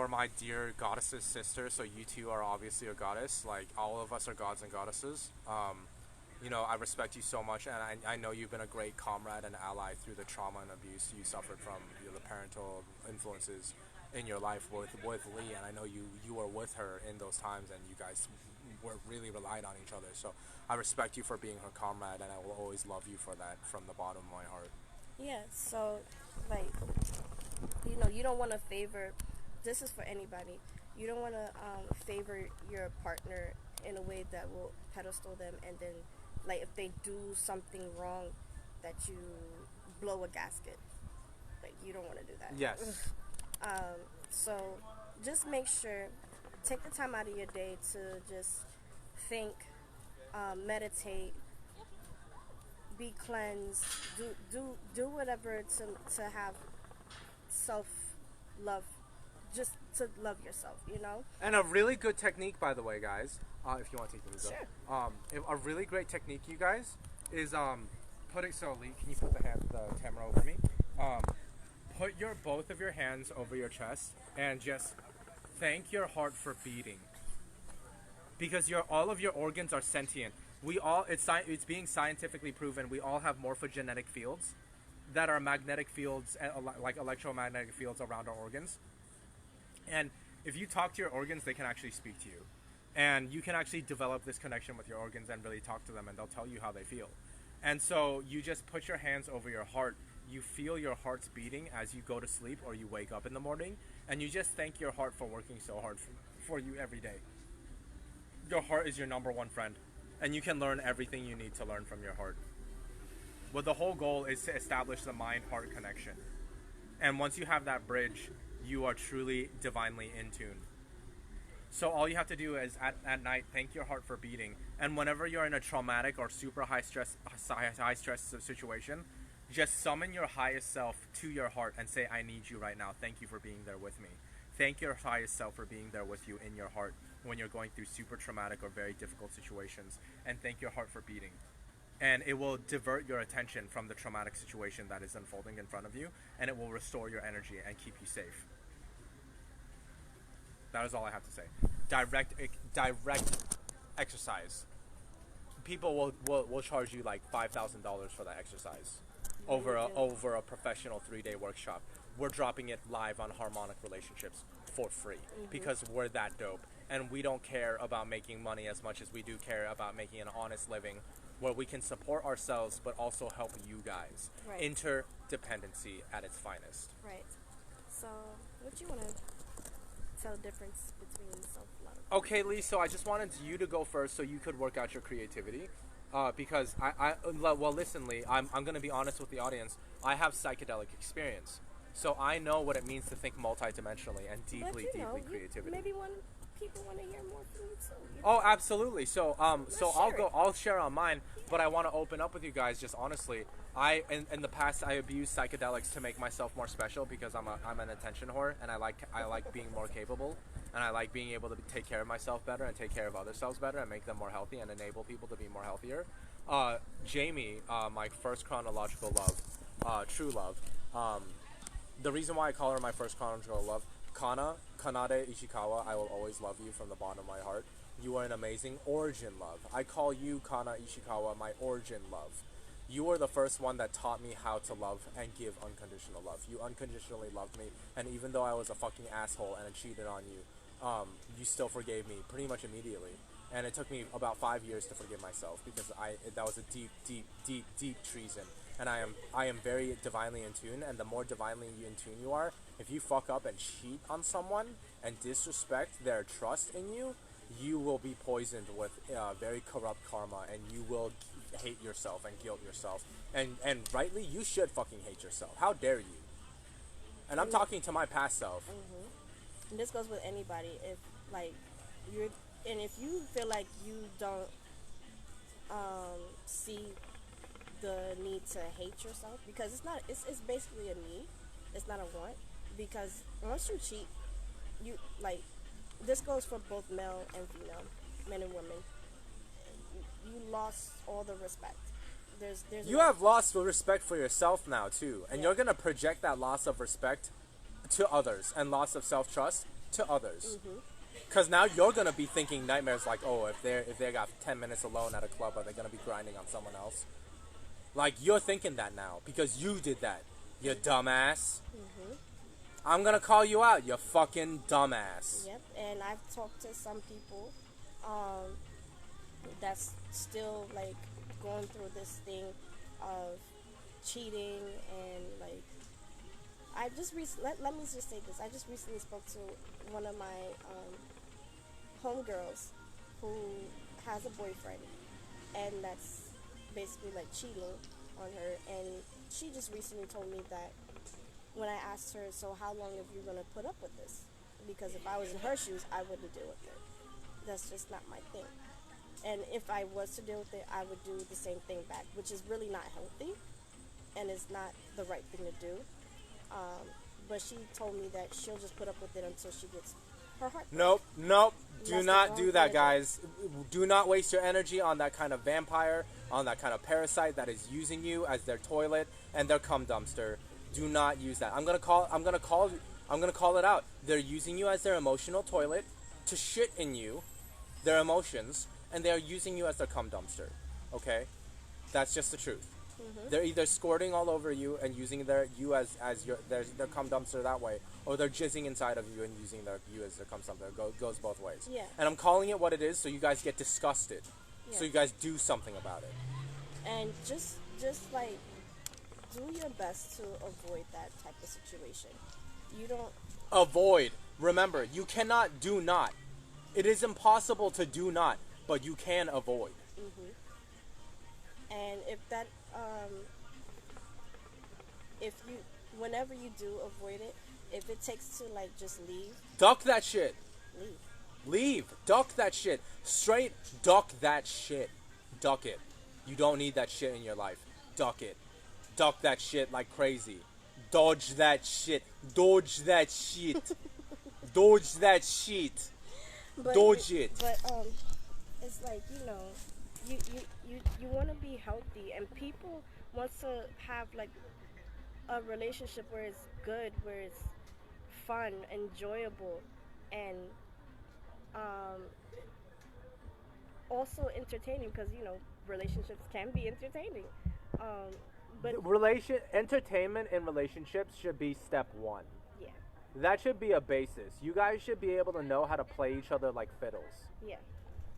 my dear goddess's sister, so you two are obviously a goddess. Like, all of us are gods and goddesses. You know, I respect you so much, and I know you've been a great comrade and ally through the trauma and abuse you suffered from the parental influences in your life with Lee, and I know you were with her in those times, and you guys were really relied on each other. So I respect you for being her comrade, and I will always love you for that from the bottom of my heart. yeah, so, like, you know, you don't want to favor, this is for anybody, you don't want to favor your partner in a way that will pedestal them, and then, like, if they do something wrong, that you blow a gasket. Like, you don't want to do that. Yes. So just make sure, take the time out of your day to just think, meditate, be cleansed, do whatever to have self-love, just to love yourself, you know? And a really good technique, by the way, guys, if you want to take these Sure. up. A really great technique, you guys, is putting, so Lee, can you put the camera over me? Put both of your hands over your chest and just thank your heart for beating. Because all of your organs are sentient. It's being scientifically proven, we all have morphogenetic fields that are magnetic fields, like electromagnetic fields around our organs. And if you talk to your organs, they can actually speak to you. And you can actually develop this connection with your organs and really talk to them, and they'll tell you how they feel. And so you just put your hands over your heart. You feel your heart's beating as you go to sleep or you wake up in the morning, and you just thank your heart for working so hard for you every day. Your heart is your number one friend, and you can learn everything you need to learn from your heart. Well, the whole goal is to establish the mind-heart connection. And once you have that bridge, you are truly divinely in tune. So all you have to do is at night thank your heart for beating, and whenever you're in a traumatic or super high stress situation, just summon your highest self to your heart and say, I need you right now. Thank you for being there with me. Thank your highest self for being there with you in your heart when you're going through super traumatic or very difficult situations, and thank your heart for beating. And it will divert your attention from the traumatic situation that is unfolding in front of you, and it will restore your energy and keep you safe. That is all I have to say. Direct exercise. People will charge you like $5,000 for that exercise over a professional 3-day workshop. We're dropping it live on Harmonic Relationships for free because we're that dope, and we don't care about making money as much as we do care about making an honest living where we can support ourselves but also help you guys. Right. Interdependency at its finest. Right. So, what you want to tell the difference between self-love? Okay, Lee, so I just wanted you to go first so you could work out your creativity. Because well, listen, Lee, I'm going to be honest with the audience. I have psychedelic experience. So I know what it means to think multidimensionally and deeply creativity. Maybe one people want to hear more from you too. Oh, absolutely. So so I'll share go. it. I'll share on mine, but I want to open up with you guys. Just honestly, in the past I abused psychedelics to make myself more special because I'm an attention whore, and I like being more capable, and I like being able to take care of myself better and take care of other selves better and make them more healthy and enable people to be more healthier. Jamie, my first chronological love, true love. The reason why I call her my first chronological love, Kanade Ishikawa, I will always love you from the bottom of my heart. You are an amazing origin love. I call you, Kana Ishikawa, my origin love. You were the first one that taught me how to love and give unconditional love. You unconditionally loved me, and even though I was a fucking asshole and I cheated on you, you still forgave me pretty much immediately. And it took me about 5 years to forgive myself because that was a deep treason. And I am very divinely in tune, and the more divinely in tune you are, if you fuck up and cheat on someone and disrespect their trust in you, you will be poisoned with very corrupt karma, and you will hate yourself and guilt yourself. And rightly, you should fucking hate yourself. How dare you? And I'm talking to my past self. And this goes with anybody. If like you're, and if you feel like you don't see the need to hate yourself, because it's basically a need, it's not a want, because once you cheat, you like, this goes for both male and female, men and women, you lost all the respect. There's You have lost the respect for yourself now too, and Yeah. you're gonna project that loss of respect to others and loss of self-trust to others. Because now you're gonna be thinking nightmares like, oh, if they got 10 minutes alone at a club, are they gonna be grinding on someone else? Like, you're thinking that now because you did that, you dumbass. I'm gonna call you out, you fucking dumbass. Yep, and I've talked to some people that's still like going through this thing of cheating, and like I just let me just say this. I just recently spoke to one of my homegirls who has a boyfriend, and that's basically like cheating on her, and she just recently told me that when I asked her, so how long are you going to put up with this? Because if I was in her shoes, I wouldn't deal with it. That's just not my thing. And if I was to deal with it, I would do the same thing back, which is really not healthy, and it's not the right thing to do. But she told me that she'll just put up with it until she gets her heart. Nope. Do That's not the do wrong that, thing to do. guys. Do not waste your energy on that kind of vampire, on that kind of parasite that is using you as their toilet and their cum dumpster. Do not use that. I'm gonna call it out. They're using you as their emotional toilet to shit in you, their emotions, and they're using you as their cum dumpster. Okay, that's just the truth. They're either squirting all over you and using you as their cum dumpster that way, or they're jizzing inside of you and using you as their cum dumpster. It goes both ways. Yeah. And I'm calling it what it is, so you guys get disgusted, so Yeah. you guys do something about it. And just like do your best to avoid that type of situation. You don't. Avoid. Remember, you cannot do not. It is impossible to do not, but you can avoid. And if that, if you, whenever you do avoid it, if it takes to like just leave, Duck that shit. leave. Leave. Duck that shit. Straight duck that shit. Duck it. You don't need that shit in your life. Duck it. Duck that shit like crazy. Dodge that shit. Dodge that shit. Dodge that shit. But Dodge it. But it's like, you want to be healthy, and people want to have like a relationship where it's good, where it's fun, enjoyable, and also entertaining, because relationships can be entertaining. But Entertainment in relationships should be step one. yeah, That should be a basis. You guys should be able to know how to play each other like fiddles. yeah,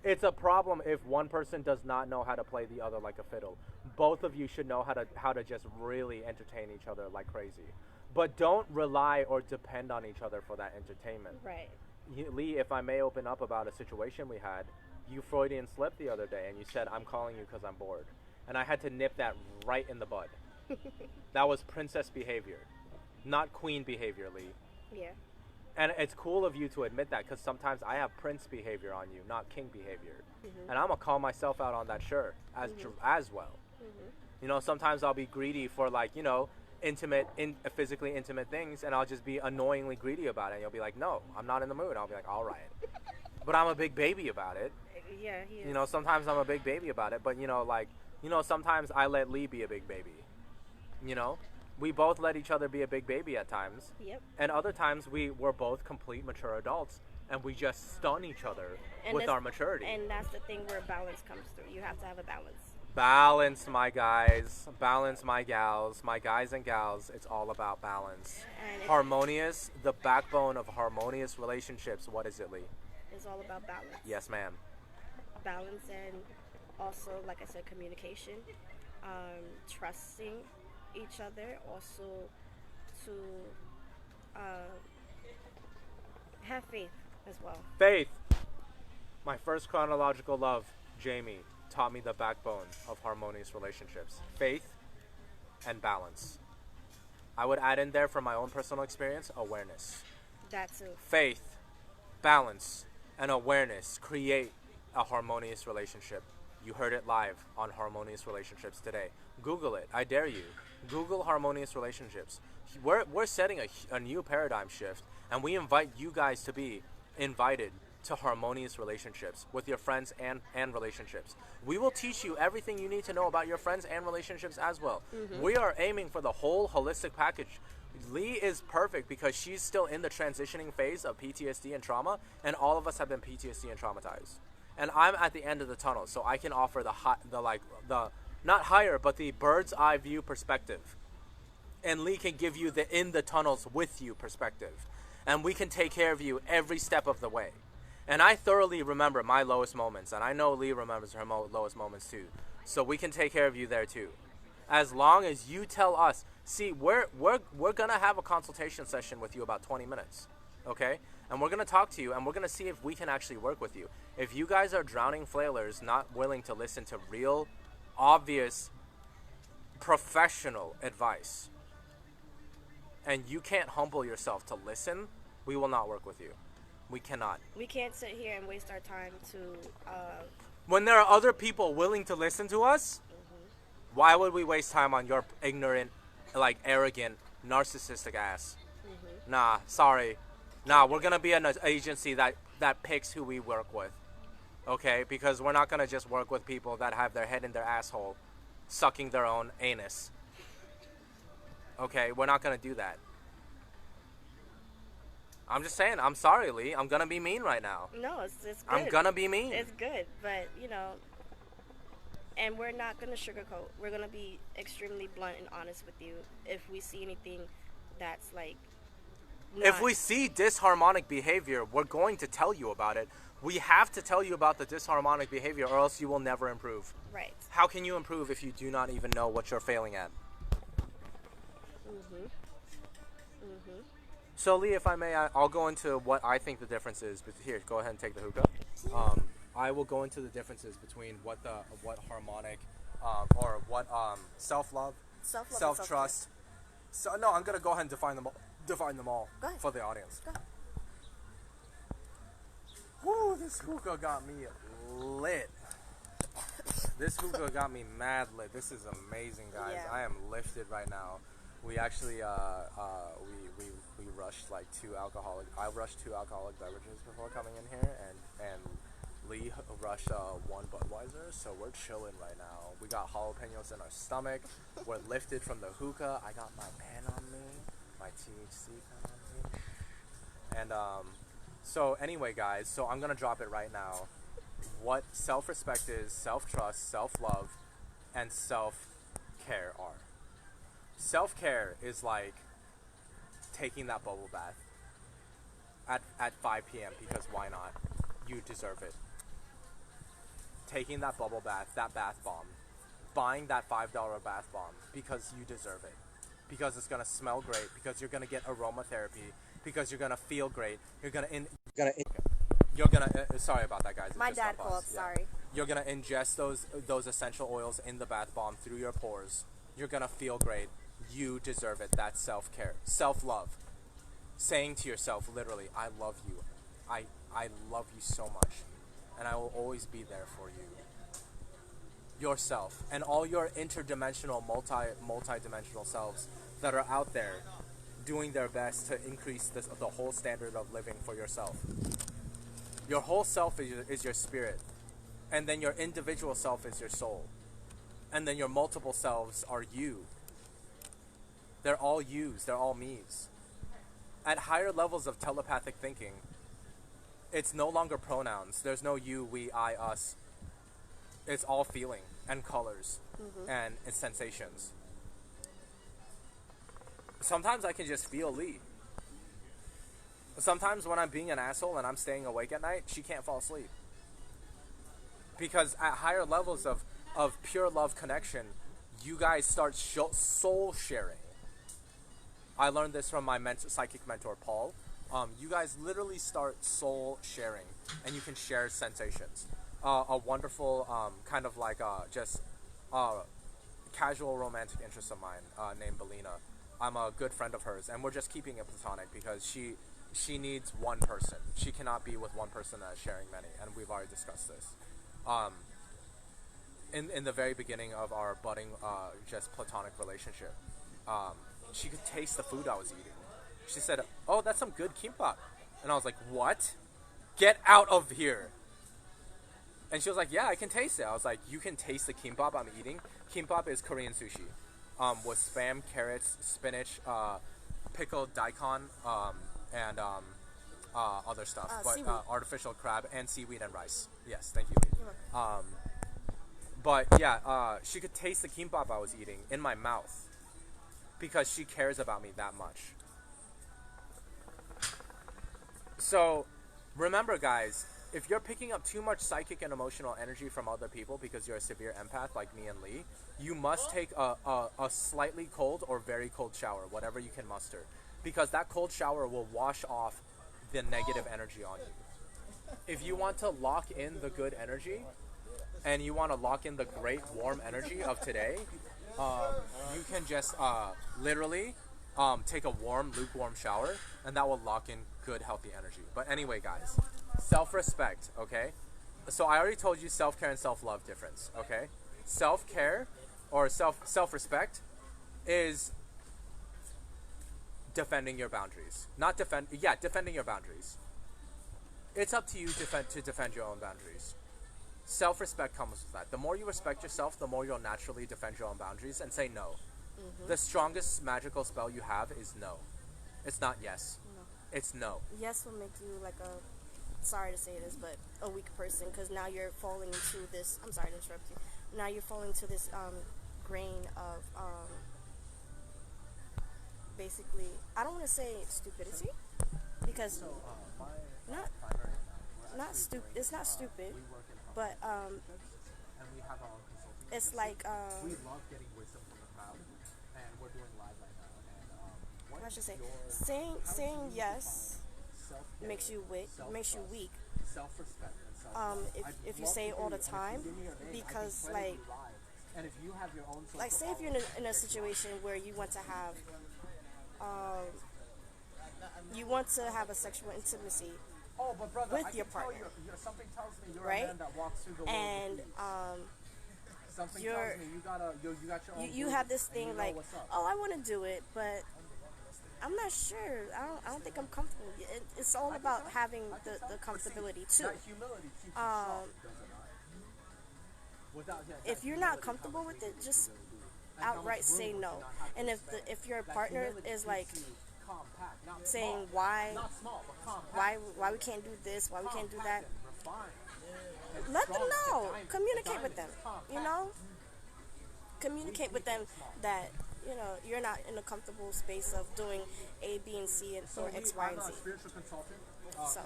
It's a problem if one person does not know how to play the other like a fiddle. Both of you should know how to just really entertain each other like crazy. But don't rely or depend on each other for that entertainment. right. Lee, if I may open up about a situation we had, you Freudian slipped the other day and you said, I'm calling you because I'm bored. And I had to nip that right in the bud. That was princess behavior, not queen behavior, Lee. Yeah. And it's cool of you to admit that, because sometimes I have prince behavior on you, not king behavior. Mm-hmm. And I'm going to call myself out on that sure, as well. Mm-hmm. You know, sometimes I'll be greedy for, like, you know, physically intimate things, and I'll just be annoyingly greedy about it. And you'll be like, no, I'm not in the mood. I'll be like, all right. But I'm a big baby about it. Yeah, he is. You know, sometimes I'm a big baby about it. But, you know, like, you know, sometimes I let Lee be a big baby. You know? We both let each other be a big baby at times. Yep. And other times we're both complete mature adults, and we just stun each other with our maturity. And that's the thing where balance comes through. You have to have a balance. Balance, my guys. Balance, my gals. My guys and gals. It's all about balance. Harmonious, the backbone of harmonious relationships. What is it, Lee? It's all about balance. Yes, ma'am. Balance, and also, like I said, communication, trusting each other, also to have faith as well. Faith. My first chronological love, Jamie, taught me the backbone of harmonious relationships. Faith and balance. I would add in there, from my own personal experience, awareness. That too. Faith, balance, and awareness create a harmonious relationship. You heard it live on Harmonious Relationships today. Google it. I dare you. Google harmonious relationships. We're setting a new paradigm shift, and we invite you guys to be invited to harmonious relationships with your friends and relationships. We will teach you everything you need to know about your friends and relationships as well. Mm-hmm. We are aiming for the whole holistic package. Lee is perfect because she's still in the transitioning phase of PTSD and trauma, and all of us have been PTSD and traumatized. And I'm at the end of the tunnel, so I can offer the not higher, but the bird's eye view perspective. And Lee can give you the in the tunnels with you perspective. And we can take care of you every step of the way. And I thoroughly remember my lowest moments, and I know Lee remembers her lowest moments too. So we can take care of you there too. As long as you tell us, see, we're gonna have a consultation session with you about 20 minutes, okay? And we're gonna talk to you, and we're gonna see if we can actually work with you. If you guys are drowning flailers, not willing to listen to real, obvious, professional advice, and you can't humble yourself to listen, we will not work with you. We cannot. We can't sit here and waste our time to... When there are other people willing to listen to us, mm-hmm. Why would we waste time on your ignorant, like, arrogant, narcissistic ass? Mm-hmm. Nah, sorry. Nah, we're going to be an agency that picks who we work with. Okay? Because we're not going to just work with people that have their head in their asshole, sucking their own anus. Okay? We're not going to do that. I'm just saying, I'm sorry, Lee. I'm going to be mean right now. No, it's good. I'm going to be mean. It's good, but, you know, and we're not going to sugarcoat. We're going to be extremely blunt and honest with you if we see anything that's, like, if we see disharmonic behavior, we're going to tell you about it. We have to tell you about the disharmonic behavior, or else you will never improve. Right. How can you improve if you do not even know what you're failing at? Mm-hmm. Mm-hmm. So, Lee, if I may, I'll go into what I think the difference is. But here, go ahead and take the hookah. I will go into the differences between what harmonic, or what self-love, self-trust. So, no, I'm gonna go ahead and define them all for the audience. Go ahead. Woo, this hookah got me lit. This hookah got me mad lit. This is amazing, guys. Yeah. I am lifted right now. We actually we rushed like I rushed 2 alcoholic beverages before coming in here, and Lee rushed 1 Budweiser, so we're chilling right now. We got jalapenos in our stomach. We're lifted from the hookah. I got my pen on me, my THC pen on me. And so anyway, guys, so I'm gonna drop it right now. What self-respect is, self-trust, self-love, and self-care are. Self-care is like taking that bubble bath at 5 p.m. because why not? You deserve it. Taking that bubble bath, that bath bomb, buying that $5 bath bomb because you deserve it. Because it's gonna smell great, because you're gonna get aromatherapy, because you're gonna feel great. Sorry about that, guys. My dad called. Yeah. Sorry. You're gonna ingest those essential oils in the bath bomb through your pores. You're gonna feel great. You deserve it. That's self-care, self-love. saying to yourself, literally, I love you. I love you so much, and I will always be there for you. Yourself and all your interdimensional, multi-dimensional selves that are out there doing their best to increase the whole standard of living for yourself. Your whole self is your spirit, and then your individual self is your soul, and then your multiple selves are you. They're all yous, they're all me's. At higher levels of telepathic thinking, it's no longer pronouns. There's no you, we, I, us. It's all feeling and colors and sensations. Sometimes I can just feel Lee. Sometimes when I'm being an asshole and I'm staying awake at night, she can't fall asleep. Because at higher levels of pure love connection, you guys start soul sharing. I learned this from my psychic mentor, Paul. You guys literally start soul sharing, and you can share sensations. A wonderful kind of like just casual romantic interest of mine named Belina. I'm a good friend of hers, and we're just keeping it platonic because she needs one person. She cannot be with one person that is sharing many, and we've already discussed this. In the very beginning of our budding just platonic relationship, she could taste the food I was eating. She said, "Oh, that's some good kimbap," and I was like, "What? Get out of here!" And she was like, "Yeah, I can taste it." I was like, "You can taste the kimbap I'm eating?" Kimbap is Korean sushi, with spam, carrots, spinach, pickled daikon, and other stuff, but artificial crab and seaweed and rice. Yes, thank you. But yeah, she could taste the kimbap I was eating in my mouth because she cares about me that much. So, remember, guys, if you're picking up too much psychic and emotional energy from other people because you're a severe empath like me and Lee, you must take a slightly cold or very cold shower, whatever you can muster. Because that cold shower will wash off the negative energy on you. If you want to lock in the good energy, and you want to lock in the great warm energy of today, you can just literally take a warm, lukewarm shower, and that will lock in good, healthy energy. But anyway, guys, self-respect, okay? So I already told you self-care and self-love difference, okay? Self-care or self-respect is defending your boundaries. Defending your boundaries. It's up to you to defend your own boundaries. Self-respect comes with that. The more you respect yourself, the more you'll naturally defend your own boundaries and say no. The strongest magical spell you have is no. It's not yes. No. It's no. Yes will make you like sorry to say this, but a weak person, because now you're falling into this, I'm sorry to interrupt you, now you're falling into this grain of basically, I don't want to say stupidity, because not stupid, it's not stupid, but it's like we love getting wisdom from the crowd, and we're doing live right now. And I should say, saying yes makes you weak. Self-respect. If you say it all the time, because like, and if you have your own like say if you're in a situation where you want to have a sexual intimacy but brother, with your partner, something tells me you're right? a man that walks through the world And something tells me you got your own. You have this thing like, oh, I want to do it, but I'm not sure. I don't think I'm comfortable. It's all about having the comfortability too. That humility keeps you soft, if you're not comfortable with it, just outright say no. And if your partner is like saying why we can't do this, why we can't do that, let them know. Communicate with them. You know, communicate with them that you're not in a comfortable space of doing A, B, and C, or X, Y, and Z. Spiritual consultant, So,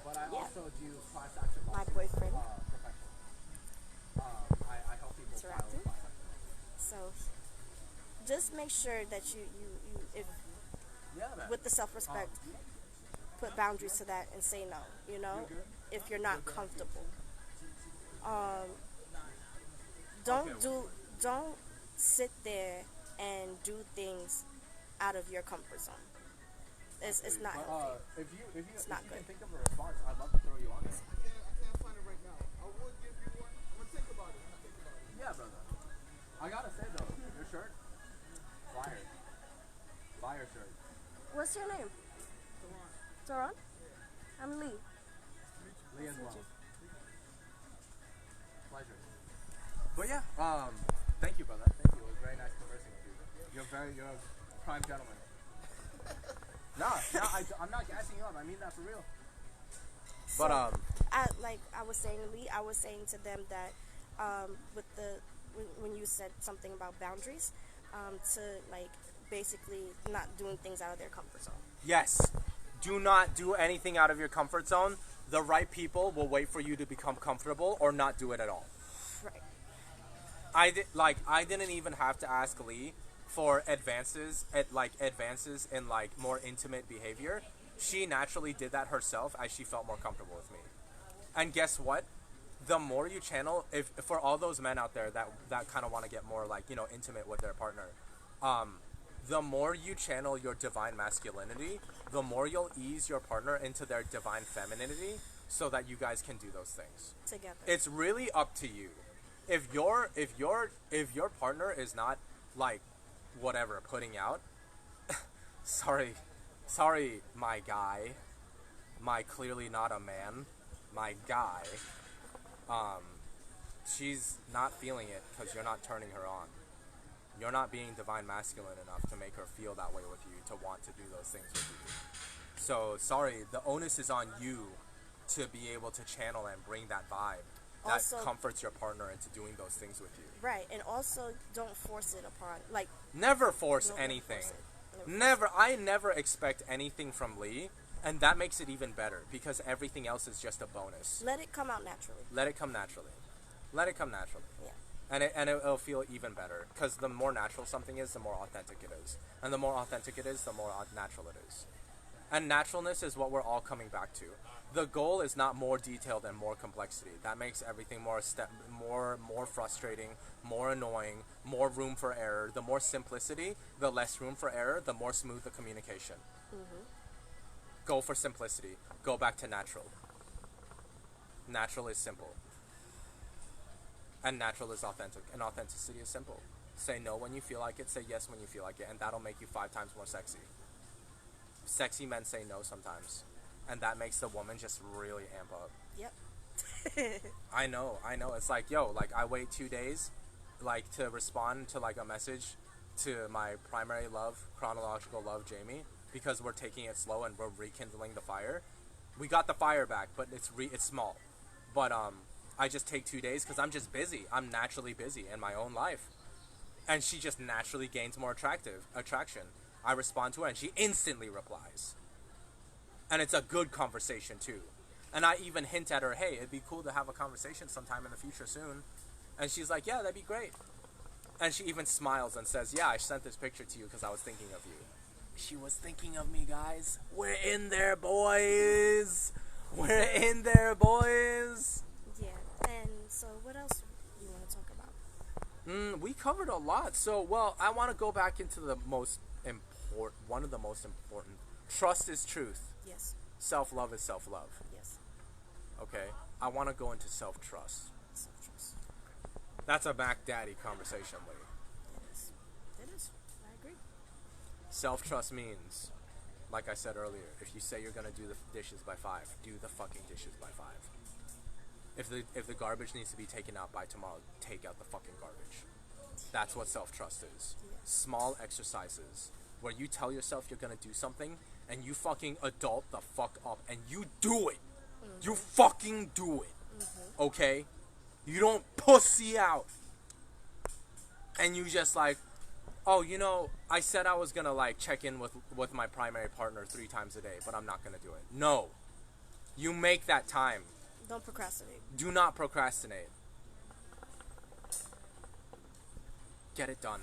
but I yeah. also do class action My lawsuit, boyfriend. I help people file Interactive. class action. So just make sure that you if with the self-respect, put boundaries to that and say no. If you're not comfortable, don't sit there and do things out of your comfort zone. it's not But, healthy. if you not can good. think of a response, I'd love to throw you on it. I can't find it right now. I would give you one. I'm gonna think about it. Yeah, brother. I gotta say though, your shirt, fire, fire shirt. What's your name? Taron? I'm Lee. Lee as Nice to meet well. you. Pleasure. But yeah, thank you, brother. Thank you. It was very nice conversing with you. You're a prime gentleman. I'm not gassing you up. I mean that for real. But I was saying, Lee, I was saying to them that when you said something about boundaries, to like basically not doing things out of their comfort zone. yes, do not do anything out of your comfort zone. The right people will wait for you to become comfortable or not do it at all. Right. I didn't even have to ask Lee for advances in like more intimate behavior. She naturally did that herself as she felt more comfortable with me. And guess what? The more you channel, if for all those men out there that kind of want to get more like, you know, intimate with their partner, the more you channel your divine masculinity, the more you'll ease your partner into their divine femininity so that you guys can do those things. Together. It's really up to you. If your partner is not like whatever putting out, sorry, my guy, my clearly not a man, my guy, she's not feeling it because you're not turning her on. You're not being divine masculine enough to make her feel that way with you, to want to do those things with you. So, sorry, the onus is on you to be able to channel and bring that vibe that Also- comforts your partner into doing those things with you. Right, and also don't force it upon like Never force don't anything. force it. I never expect anything from Lee, and that makes it even better because everything else is just a bonus. Let it come out naturally. Let it come naturally. Let it come naturally. Yeah. And it'll feel even better because the more natural something is, the more authentic it is. And the more authentic it is, the more natural it is. And naturalness is what we're all coming back to. The goal is not more detailed and more complexity. That makes everything more frustrating, more annoying, more room for error. The more simplicity, the less room for error, the more smooth the communication. Mm-hmm. Go for simplicity. Go back to natural. Natural is simple. And natural is authentic. And authenticity is simple. Say no when you feel like it. Say yes when you feel like it. And that'll make you 5 times more sexy. Sexy men say no sometimes. And that makes the woman just really amp up. Yep. I know. It's like, yo, like I wait 2 days, like to respond to like a message to my primary love, chronological love, Jamie, because we're taking it slow and we're rekindling the fire. We got the fire back, but it's small. But I just take 2 days because I'm just busy. I'm naturally busy in my own life. And she just naturally gains more attraction. I respond to her and she instantly replies. And it's a good conversation too. And I even hint at her, hey, it'd be cool to have a conversation sometime in the future soon. And she's like, yeah, that'd be great. And she even smiles and says, yeah, I sent this picture to you because I was thinking of you. She was thinking of me, guys. We're in there, boys. We're in there, boys. Yeah. And so what else do you want to talk about? We covered a lot. So, well, I want to go back into the one of the most important. Trust is truth. Yes. Self-love is self-love. Yes. Okay? I want to go into self-trust. Self-trust. That's a Mac Daddy conversation, Lee. It is. It is. I agree. Self-trust means, like I said earlier, if you say you're going to do the dishes by 5, do the fucking dishes by 5. If the garbage needs to be taken out by tomorrow, take out the fucking garbage. That's what self-trust is. Yeah. Small exercises where you tell yourself you're going to do something and you fucking adult the fuck up and you do it. Mm-hmm. You fucking do it. Mm-hmm. Okay? You don't pussy out. And you just like, oh, you know, I said I was going to like check in with my primary partner 3 times a day, but I'm not going to do it. No. You make that time. Don't procrastinate. Do not procrastinate. Get it done.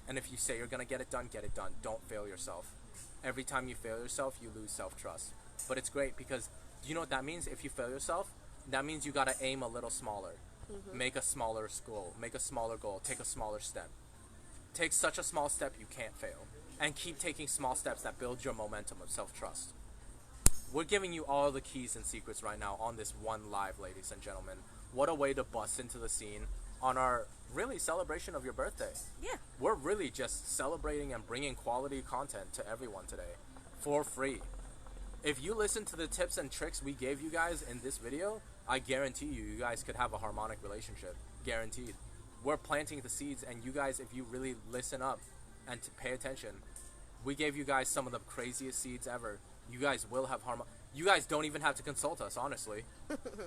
And if you say you're going to get it done, Don't fail yourself. Every time you fail yourself, you lose self-trust. But it's great because, do you know what that means? If you fail yourself, that means you got to aim a little smaller. Mm-hmm. Make a smaller goal. Make a smaller goal. Take a smaller step. Take such a small step you can't fail. and keep taking small steps that build your momentum of self-trust. We're giving you all the keys and secrets right now on this one live, ladies and gentlemen. What a way to bust into the scene on our really celebration of your birthday. Yeah. We're really just celebrating and bringing quality content to everyone today for free. If you listen to the tips and tricks we gave you guys in this video, I guarantee you guys could have a harmonic relationship. Guaranteed. We're planting the seeds, and you guys, if you really listen up and to pay attention, we gave you guys some of the craziest seeds ever. You guys will have you guys don't even have to consult us, honestly.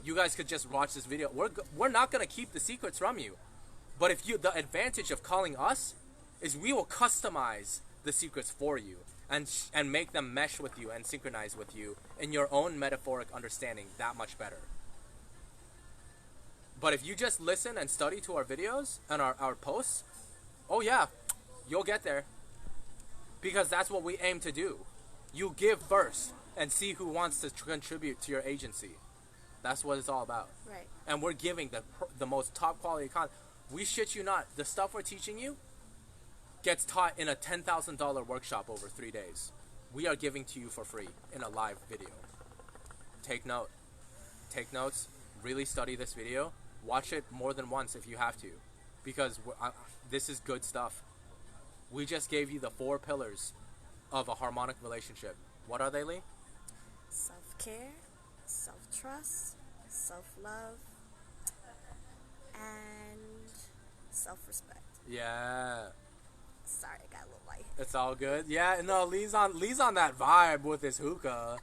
You guys could just watch this video. We're not going to keep the secrets from you. But if the advantage of calling us is we will customize the secrets for you and make them mesh with you and synchronize with you in your own metaphoric understanding that much better. But if you just listen and study to our videos and our posts, oh yeah, you'll get there. Because that's what we aim to do. You give first and see who wants to contribute to your agency. That's what it's all about. Right. And we're giving the most top quality content. We shit you not. The stuff we're teaching you gets taught in a $10,000 workshop over 3 days. We are giving to you for free in a live video. Take note. Take notes. Really study this video. Watch it more than once if you have to. Because this is good stuff. We just gave you the 4 pillars of a harmonic relationship. What are they, Lee? Self-care, self-trust, self-love, and self-respect. Yeah. Sorry, I got a little light. It's all good. Yeah, no, Lee's on that vibe with his hookah.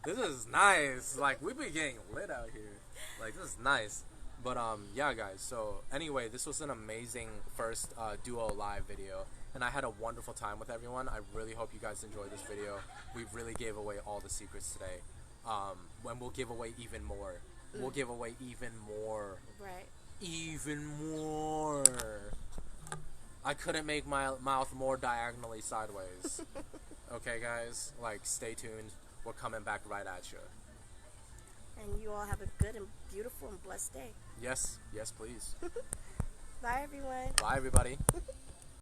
This is nice. Like, we be getting lit out here. Like, this is nice. But yeah, guys. So anyway, this was an amazing first duo live video, and I had a wonderful time with everyone. I really hope you guys enjoyed this video. We really gave away all the secrets today. When we'll give away even more. We'll give away even more. Right. Even more. I couldn't make my mouth more diagonally sideways. Okay, guys? Like, stay tuned. We're coming back right at you. And you all have a good and beautiful and blessed day. Yes, yes, please. Bye, everyone. Bye, everybody.